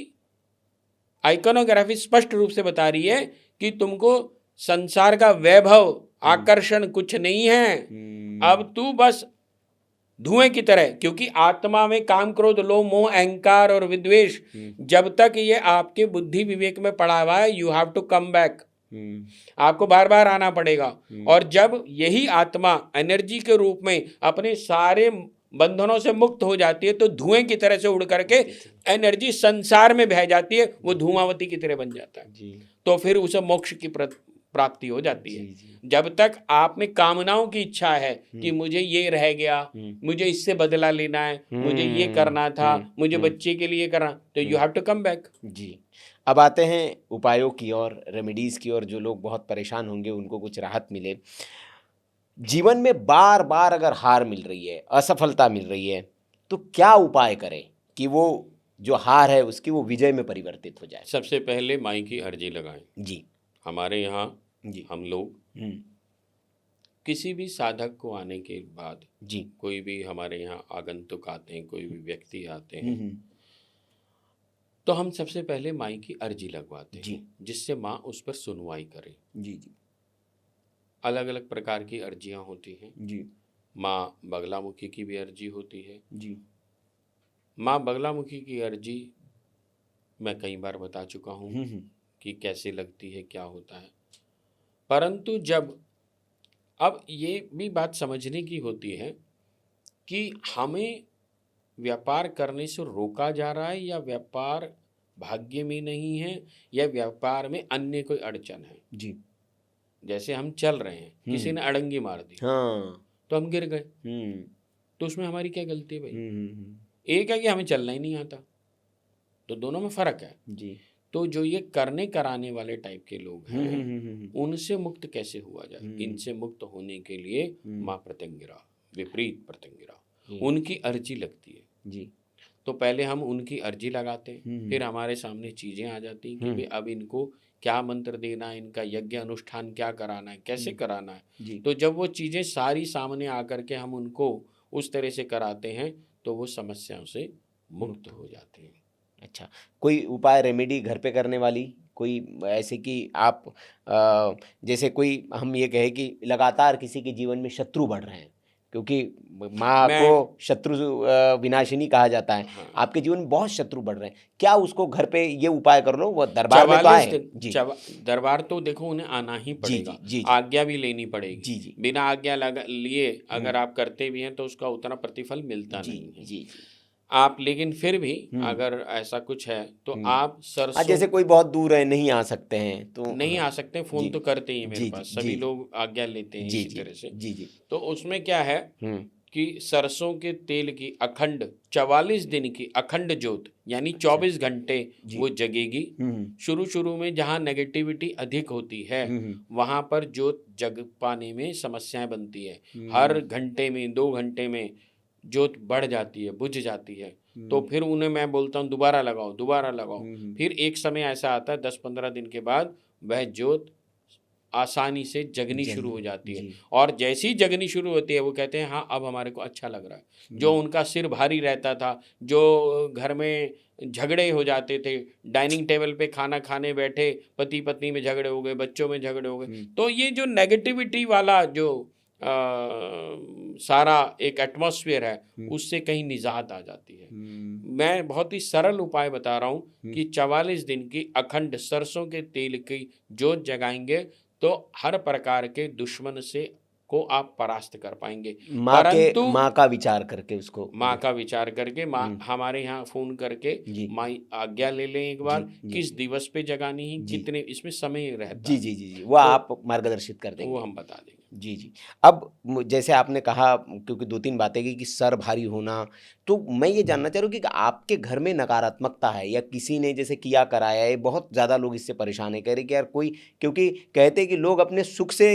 आइकोनोग्राफी स्पष्ट रूप से बता रही है कि तुमको संसार का वैभव, आकर्षण कुछ नहीं है, अब तू बस धुएं की तरह, क्योंकि आत्मा में काम, क्रोध, लोभ, मोह, अहंकार और विद्वेष जब तक ये आपके बुद्धि विवेक में पड़ा हुआ है, you have to come back, आपको बार बार आना पड़ेगा। और जब यही आत्मा एनर्जी के रूप में अपने सारे बंधनों से मुक्त हो जाती है तो धुएं की तरह से उड़ करके एनर्जी संसार में बह जाती है, वो धूमावती की तरह बन जाता है। तो फिर उसे मोक्ष की प्राप्ति हो जाती है। जब तक आप में कामनाओं की इच्छा है कि मुझे ये रह गया, मुझे इससे बदला लेना है, मुझे ये करना था, मुझे बच्चे के लिए करना, तो you have to come back. जी, अब आते हैं उपायों की और रेमेडीज की, और जो लोग बहुत परेशान होंगे उनको कुछ राहत मिले। जीवन में बार बार अगर हार मिल रही है, असफलता मिल रही है, तो क्या उपाय करें कि वो जो हार है उसकी वो विजय में परिवर्तित हो जाए? सबसे पहले माई की अर्जी लगाएं। जी, हमारे यहाँ हम लोग किसी भी साधक को आने के बाद, कोई भी हमारे यहाँ आगंतुक आते हैं, कोई भी व्यक्ति आते हैं, तो हम सबसे पहले माई की अर्जी लगवाते जी। हैं, जिससे माँ उस पर सुनवाई करे। जी जी अलग अलग प्रकार की अर्जियां होती हैं। जी माँ बगलामुखी की भी अर्जी होती है। जी माँ बगलामुखी की अर्जी मैं कई बार बता चुका हूँ कि कैसे लगती है, क्या होता है। परंतु जब अब ये भी बात समझने की होती है कि हमें व्यापार करने से रोका जा रहा है, या व्यापार भाग्य में नहीं है, या व्यापार में अन्य कोई अड़चन है। जी। जैसे हम चल रहे हैं, किसी ने अड़ंगी मार दी, हाँ। तो हम गिर गए, तो उसमें हमारी क्या गलती है भाई? एक है कि हमें चलना ही नहीं आता, तो दोनों में फर्क है जी। तो जो ये करने कराने वाले टाइप के लोग हैं, उनसे मुक्त कैसे हुआ जाए? इनसे मुक्त होने के लिए माँ प्रत्यंगिरा, विपरीत प्रत्यंगिरा, उनकी अर्जी लगती है जी। तो पहले हम उनकी अर्जी लगाते हैं, फिर हमारे सामने चीजें आ जाती हैं कि भाई अब इनको क्या मंत्र देना है, इनका यज्ञ अनुष्ठान क्या कराना है, कैसे कराना है। तो जब वो चीजें सारी सामने आकर के हम उनको उस तरह से कराते हैं तो वो समस्याओं से मुक्त हो जाते हैं। अच्छा, कोई उपाय, रेमेडी घर पे करने वाली कोई ऐसे कि आप जैसे कोई हम ये कहे कि लगातार किसी के जीवन में शत्रु बढ़ रहे हैं, क्योंकि माँ को शत्रु विनाशिनी कहा जाता है। हाँ। आपके जीवन में बहुत शत्रु बढ़ रहे हैं, क्या उसको घर पे ये उपाय कर लो? वो दरबार में तो आए जी। दरबार तो देखो उन्हें आना ही पड़ेगा, आज्ञा भी लेनी पड़ेगी। जी जी। बिना आज्ञा लिए अगर आप करते भी हैं तो उसका उतना प्रतिफल मिलता नहीं है। जी। आप लेकिन फिर भी अगर ऐसा कुछ है तो आप सरसों, जैसे कोई बहुत दूर है, नहीं आ सकते हैं तो नहीं आ सकते, फोन तो करते ही मेरे पास, सभी लोग आज्ञा लेते हैं इसी तरह से। जी। तो उसमें क्या है कि सरसों के तेल की अखंड 44 दिन की अखंड ज्योत, यानी 24 घंटे वो जगेगी। शुरू में जहाँ नेगेटिविटी अधिक होती है वहां पर ज्योत जग पाने में समस्याएं बनती है। हर घंटे में 2 घंटे में ज्योत बढ़ जाती है, बुझ जाती है। तो फिर उन्हें मैं बोलता हूँ दोबारा लगाओ। फिर एक समय ऐसा आता है 10-15 दिन के बाद वह ज्योत आसानी से जगनी शुरू हो जाती है। और जैसी ही जगनी शुरू होती है वो कहते हैं हाँ अब हमारे को अच्छा लग रहा है। जो उनका सिर भारी रहता था, जो घर में झगड़े हो जाते थे, डाइनिंग टेबल पे खाना खाने बैठे पति पत्नी में झगड़े हो गए, बच्चों में झगड़े हो गए, तो ये जो नेगेटिविटी वाला जो सारा एक एटमॉस्फेयर है उससे कहीं निजात आ जाती है। मैं बहुत ही सरल उपाय बता रहा हूँ कि 44 दिन की अखंड सरसों के तेल की ज्योत जगाएंगे तो हर प्रकार के दुश्मन से को आप परास्त कर पाएंगे। परंतु माँ का विचार करके, उसको माँ का विचार करके, माँ हमारे यहाँ फोन करके माँ आज्ञा ले लें एक बार, किस दिवस पे जगानी है, कितने इसमें समय रहता है। जी वो तो आप मार्गदर्शित कर देंगे, वो हम बता देंगे। जी। अब जैसे आपने कहा, क्योंकि 2-3 बातें की कि सर भारी होना, तो मैं ये जानना चाह रहा हूँ कि आपके घर में नकारात्मकता है या किसी ने जैसे किया कराया है? बहुत ज़्यादा लोग इससे परेशान है, कह रहे कि यार कोई, क्योंकि कहते हैं कि लोग अपने सुख से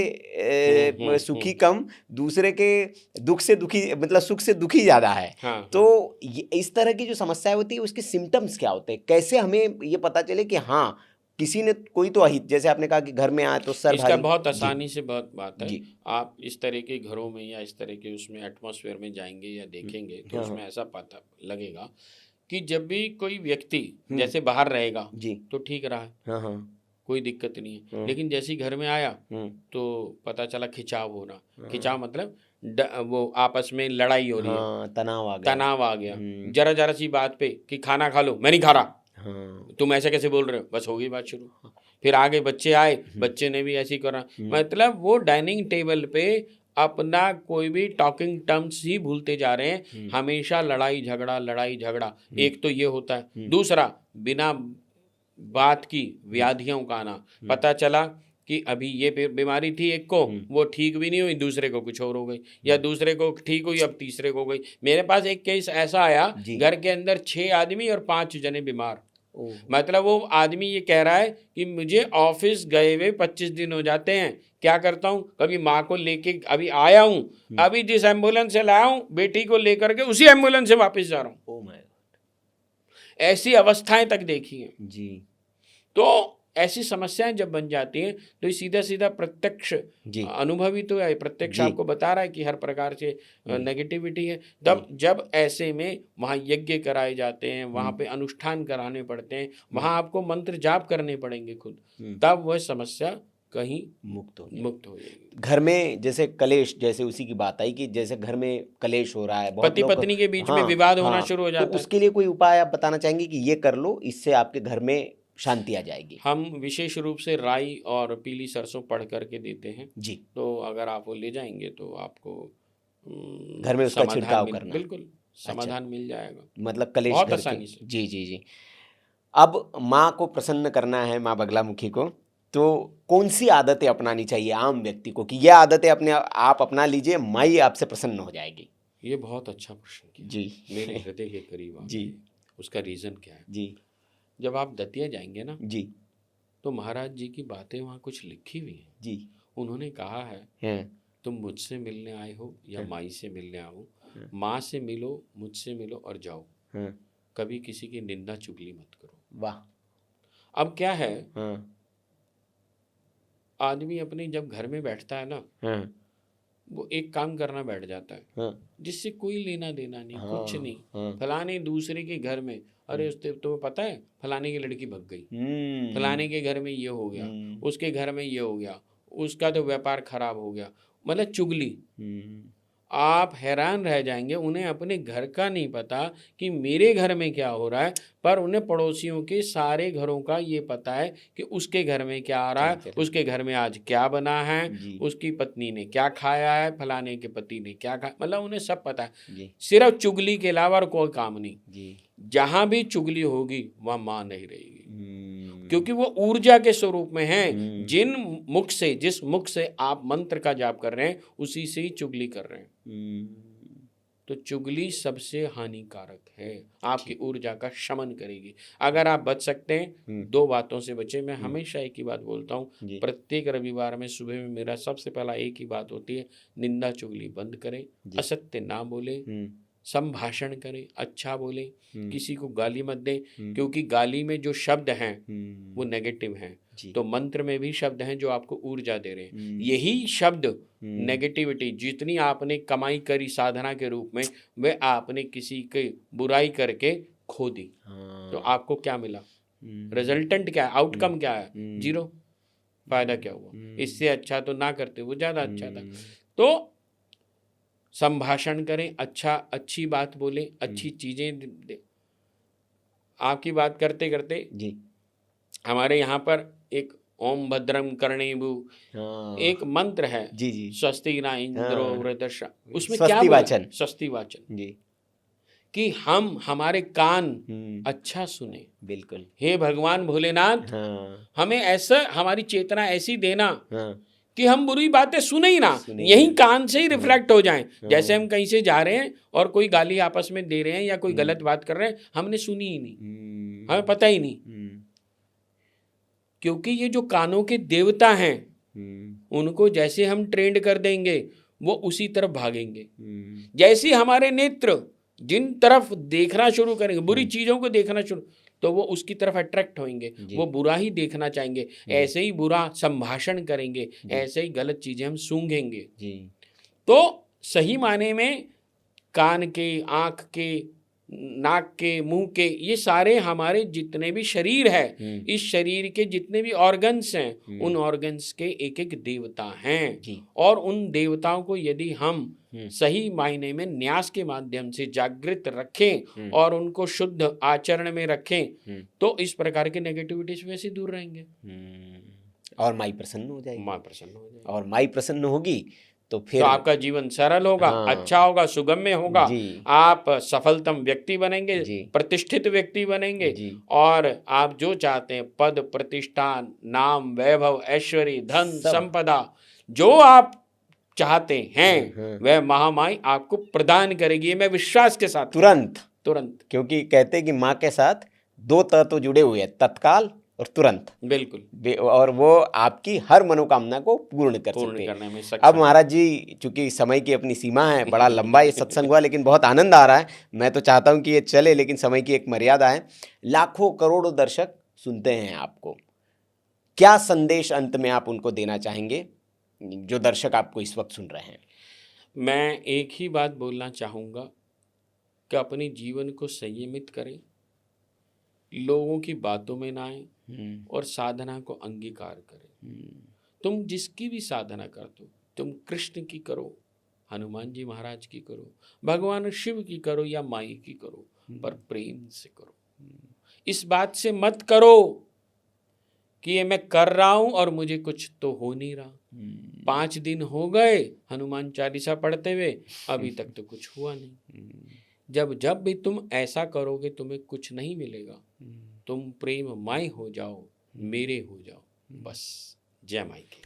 सुखी कम, दूसरे के दुख से दुखी, मतलब सुख से दुखी ज़्यादा है। तो इस तरह की जो समस्या होती है उसके सिम्टम्स क्या होते हैं? कैसे हमें ये पता चले कि हाँ किसी ने, कोई तो अहित, जैसे आपने कहा कि घर में आए तो सर इसका भारी। बहुत आसानी से बहुत बात है। आप इस तरह के घरों में या इस तरह के उसमें एटमॉस्फेयर में जाएंगे या देखेंगे तो उसमें ऐसा पता लगेगा कि जब भी कोई व्यक्ति जैसे बाहर रहेगा तो ठीक रहा, कोई दिक्कत नहीं है, लेकिन जैसे ही घर में आया तो पता चला खिंचाव होना। खिंचाव मतलब वो आपस में लड़ाई हो रही है, तनाव आ गया जरा सी बात पे कि खाना खा लो, मैं नहीं खा रहा, तुम ऐसे कैसे बोल रहे हो, बस हो गई बात शुरू। फिर आगे बच्चे आए, बच्चे ने भी ऐसी करा, मतलब वो डाइनिंग टेबल पे अपना कोई भी टॉकिंग टर्म्स ही भूलते जा रहे हैं। हमेशा लड़ाई झगड़ा। एक तो ये होता है। दूसरा, बिना बात की व्याधियों का आना। पता चला कि अभी ये बीमारी थी एक को, वो ठीक भी नहीं हुई, दूसरे को कुछ और हो गई, या दूसरे को ठीक हुई अब तीसरे को हो गई। मेरे पास एक केस ऐसा आया, घर के अंदर 6 आदमी और 5 जने बीमार। मतलब वो आदमी ये कह रहा है कि मुझे ऑफिस गए हुए 25 दिन हो जाते हैं, क्या करता हूँ, कभी माँ को लेके अभी आया हूँ, अभी जिस एम्बुलेंस से लाया हूँ बेटी को लेकर के उसी एम्बुलेंस से वापस जा रहा हूँ। ऐसी अवस्थाएं तक देखी हैं। जी। तो ऐसी समस्याएं जब बन जाती हैं तो ये सीधा सीधा प्रत्यक्ष अनुभवी तो है, प्रत्यक्ष आपको बता रहा है कि हर प्रकार से नेगेटिविटी है। तब जब ऐसे में वहाँ यज्ञ कराए जाते हैं, वहाँ पे अनुष्ठान कराने पड़ते हैं, वहाँ आपको मंत्र जाप करने पड़ेंगे खुद, तब वह समस्या कहीं मुक्त हो जाएगी। घर में जैसे कलेश, जैसे उसी की बात आई कि जैसे घर में कलेश हो रहा है, पति पत्नी के बीच में विवाद होना शुरू हो जाता है, तो उसके लिए कोई उपाय आप बताना चाहेंगे कि ये कर लो, इससे आपके घर में शांति आ जाएगी? हम विशेष रूप से राई और पीली सरसों पढ़ करके देते हैं जी। तो अगर आप वो ले जाएंगे तो आपको घर में उसका छिड़काव करना, बिल्कुल समाधान मिल जाएगा, मतलब कलेश बहुत आसानी से। जी जी जी। अब माँ को प्रसन्न करना है, माँ बगलामुखी को, तो कौन सी आदतें अपनानी चाहिए आम व्यक्ति को कि ये आदतें अपने आप अपना लीजिए, माई आपसे प्रसन्न हो जाएगी? ये बहुत अच्छा प्रश्न किया जी, मेरे हृदय के करीब जी। उसका रीज़न क्या है जी? जब आप दतिया जाएंगे ना जी, तो महाराज जी की बातें वहाँ कुछ लिखी हुई हैं जी। उन्होंने कहा है तुम मुझसे मिलने आए हो या माई से मिलने आओ, माँ से मिलो, मुझसे मिलो और जाओ, कभी किसी की निंदा चुगली मत करो। वाह। अब क्या है, आदमी अपने जब घर में बैठता है ना वो एक काम करना बैठ जाता है जिससे कोई लेना देना नहीं, कुछ नहीं। फलाने दूसरे के घर में, अरे उससे तुम्हें पता है फलाने की लड़की भग गई, फलाने के घर में ये हो गया, उसके घर में ये हो गया, उसका तो व्यापार खराब हो गया, मतलब चुगली। आप हैरान रह जाएंगे, उन्हें अपने घर का नहीं पता कि मेरे घर में क्या हो रहा है, पर उन्हें पड़ोसियों के सारे घरों का ये पता है कि उसके घर में क्या आ रहा है, उसके घर में आज क्या बना है, उसकी पत्नी ने क्या खाया है, फलाने के पति ने क्या खाया, मतलब उन्हें सब पता है। सिर्फ चुगली के अलावा कोई काम नहीं। जहां भी चुगली होगी वहां मां नहीं रहेगी, क्योंकि वो ऊर्जा के स्वरूप में है। जिन मुख से, जिस मुख से आप मंत्र का जाप कर रहे हैं उसी से ही चुगली कर रहे हैं। तो चुगली सबसे हानिकारक है, आपकी ऊर्जा का शमन करेगी। अगर आप बच सकते हैं, दो बातों से बचे। मैं हमेशा एक ही बात बोलता हूँ, प्रत्येक रविवार में सुबह में मेरा सबसे पहला एक ही बात होती है, निंदा चुगली बंद करें, असत्य ना बोले, संभाषण करें, अच्छा बोले, किसी को गाली मत दें, क्योंकि गाली में जो शब्द हैं वो नेगेटिव हैं। तो मंत्र में भी शब्द हैं जो आपको ऊर्जा दे रहे हैं। यही शब्द नेगेटिविटी जितनी आपने कमाई करी साधना के रूप में, वह आपने किसी की बुराई करके खो दी। तो आपको क्या मिला, रिजल्टेंट क्या है, आउटकम क्या है, जीरो। फायदा क्या हुआ? इससे अच्छा तो ना करते, वो ज्यादा अच्छा था। तो संभाषण करें, अच्छी बात बोले, अच्छी चीजें दे। आपकी बात करते करते जी हमारे यहाँ पर एक ओम भद्रम कर्णेभु एक मंत्र है जी जी, स्वस्ति न इंद्रो वृद्धश्रवा, उसमें क्या वाचन, स्वस्ति वाचन जी, कि हम हमारे कान अच्छा सुने। बिल्कुल, हे भगवान भोलेनाथ, हमें ऐसा, हमारी चेतना ऐसी देना कि हम बुरी बातें सुने ही ना, यही कान से ही रिफ्लेक्ट हो जाएं। जैसे हम कहीं से जा रहे हैं और कोई गाली आपस में दे रहे हैं या कोई गलत बात कर रहे हैं, हमने सुनी ही नहीं, हमें पता ही नहीं, क्योंकि ये जो कानों के देवता हैं उनको जैसे हम ट्रेंड कर देंगे वो उसी तरफ भागेंगे। जैसे हमारे नेत्र जिन तरफ देखना शुरू करेंगे, बुरी चीजों को देखना शुरू, तो वो उसकी तरफ अट्रैक्ट होंगे, वो बुरा ही देखना चाहेंगे। ऐसे ही बुरा संभाषण करेंगे, ऐसे ही गलत चीजें हम सूंघेंगे। तो सही माने में कान के, आंख के, नाक के, मुंह के, ये सारे हमारे जितने भी शरीर है, इस शरीर के जितने भी ऑर्गन्स हैं, उन ऑर्गन्स के एक एक देवता हैं। और उन देवताओं को यदि हम सही मायने में न्यास के माध्यम से जागृत रखें और उनको शुद्ध आचरण में रखें, तो इस प्रकार के नेगेटिविटी से वैसे दूर रहेंगे और माई प्रसन्न हो जाएगी। माँ प्रसन्न हो जाएगी, और माई प्रसन्न होगी तो फिर तो आपका जीवन सरल होगा, अच्छा होगा, सुगम्य होगा, आप सफलतम व्यक्ति बनेंगे, प्रतिष्ठित व्यक्ति बनेंगे, और आप जो चाहते हैं, पद, प्रतिष्ठा, नाम, वैभव, ऐश्वर्य, धन, संपदा, जो आप चाहते हैं वह महामाई आपको प्रदान करेगी। मैं विश्वास के साथ तुरंत, क्योंकि कहते हैं कि माँ के साथ दो तत्व जुड़े हुए हैं, तत्काल और तुरंत। बिल्कुल, और वो आपकी हर मनोकामना को पूर्ण सकते हैं। अब महाराज जी, चूंकि समय की अपनी सीमा है, बड़ा लंबा ये सत्संग हुआ, लेकिन बहुत आनंद आ रहा है। मैं तो चाहता हूँ कि ये चले, लेकिन समय की एक मर्यादा है। लाखों करोड़ों दर्शक सुनते हैं आपको, क्या संदेश अंत में आप उनको देना चाहेंगे, जो दर्शक आपको इस वक्त सुन रहे हैं? मैं एक ही बात बोलना चाहूँगा कि अपने जीवन को संयमित करें, लोगों की बातों में ना आए और साधना को अंगीकार करें। तुम जिसकी भी साधना करते हो, तुम कृष्ण की करो, हनुमान जी महाराज की करो, भगवान शिव की करो या माई की करो, पर प्रेम से करो। इस बात से मत करो कि ये मैं कर रहा हूं और मुझे कुछ तो हो नहीं रहा। 5 दिन हो गए हनुमान चालीसा पढ़ते हुए, अभी तक तो कुछ हुआ नहीं। जब भी तुम ऐसा करोगे तुम्हें कुछ नहीं मिलेगा। तुम प्रेममय हो जाओ, मेरे हो जाओ, बस। जय माई की।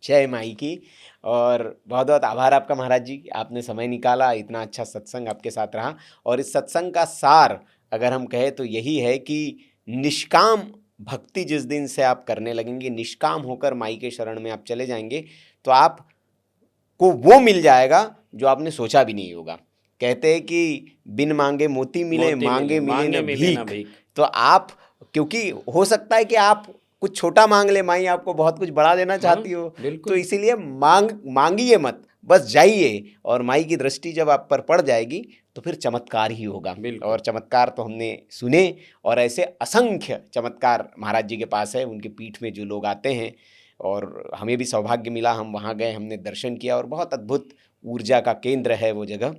जय माई की। और बहुत बहुत आभार आपका महाराज जी, आपने समय निकाला, इतना अच्छा सत्संग आपके साथ रहा। और इस सत्संग का सार अगर हम कहें तो यही है कि निष्काम भक्ति जिस दिन से आप करने लगेंगे, निष्काम होकर माई के शरण में आप चले जाएंगे, तो आपको वो मिल जाएगा जो आपने सोचा भी नहीं होगा। कहते हैं कि बिन मांगे मोती मिले, मांगे मिले न भीख। तो आप, क्योंकि हो सकता है कि आप कुछ छोटा मांग ले, माई आपको बहुत कुछ बड़ा देना चाहती हो, तो इसीलिए मांगिए मत, बस जाइए, और माई की दृष्टि जब आप पर पड़ जाएगी तो फिर चमत्कार ही होगा। और चमत्कार तो हमने सुने, और ऐसे असंख्य चमत्कार महाराज जी के पास है। उनके पीठ में जो लोग आते हैं, और हमें भी सौभाग्य मिला, हम वहाँ गए, हमने दर्शन किया, और बहुत अद्भुत ऊर्जा का केंद्र है वो जगह।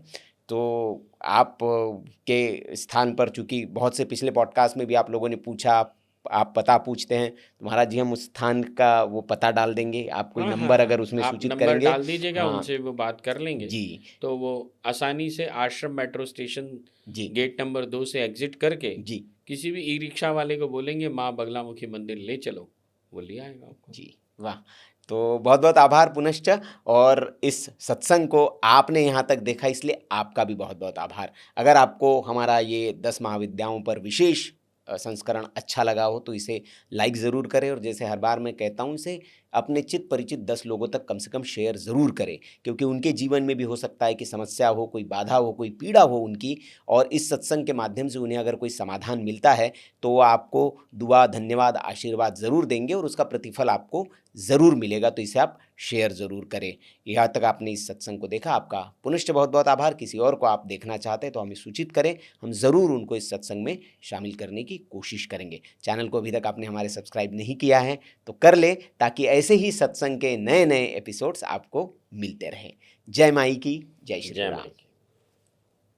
तो आप के स्थान पर, चूँकि बहुत से पिछले पॉडकास्ट में भी आप लोगों ने पूछा, आप पता पूछते हैं, तो महाराज जी हम उस स्थान का वो पता डाल देंगे, आप कोई नंबर अगर उसमें सूचित करेंगे, डाल दीजिएगा, उनसे वो बात कर लेंगे जी। तो वो आसानी से आश्रम मेट्रो स्टेशन जी गेट नंबर 2 से एग्जिट करके जी किसी भी ई रिक्शा वाले को बोलेंगे माँ बगलामुखी मंदिर ले चलो, वो ले आएगा आपको जी। वाह। तो बहुत बहुत आभार पुनश्च। और इस सत्संग को आपने यहाँ तक देखा, इसलिए आपका भी बहुत बहुत आभार। अगर आपको हमारा ये 10 महाविद्याओं पर विशेष संस्करण अच्छा लगा हो तो इसे लाइक ज़रूर करें, और जैसे हर बार मैं कहता हूँ, इसे अपने चित परिचित 10 लोगों तक कम से कम शेयर ज़रूर करें, क्योंकि उनके जीवन में भी हो सकता है कि समस्या हो, कोई बाधा हो, कोई पीड़ा हो उनकी, और इस सत्संग के माध्यम से उन्हें अगर कोई समाधान मिलता है तो वो आपको दुआ, धन्यवाद, आशीर्वाद ज़रूर देंगे, और उसका प्रतिफल आपको ज़रूर मिलेगा। तो इसे आप शेयर ज़रूर करें। यहाँ तक आपने इस सत्संग को देखा, आपका पुनश्च बहुत बहुत आभार। किसी और को आप देखना चाहते हैं तो हमें सूचित करें, हम ज़रूर उनको इस सत्संग में शामिल करने की कोशिश करेंगे। चैनल को अभी तक आपने हमारे सब्सक्राइब नहीं किया है तो कर ले, ताकि ऐसे ही सत्संग के नए नए एपिसोड्स आपको मिलते रहें। जय माई की, जय श्री राम।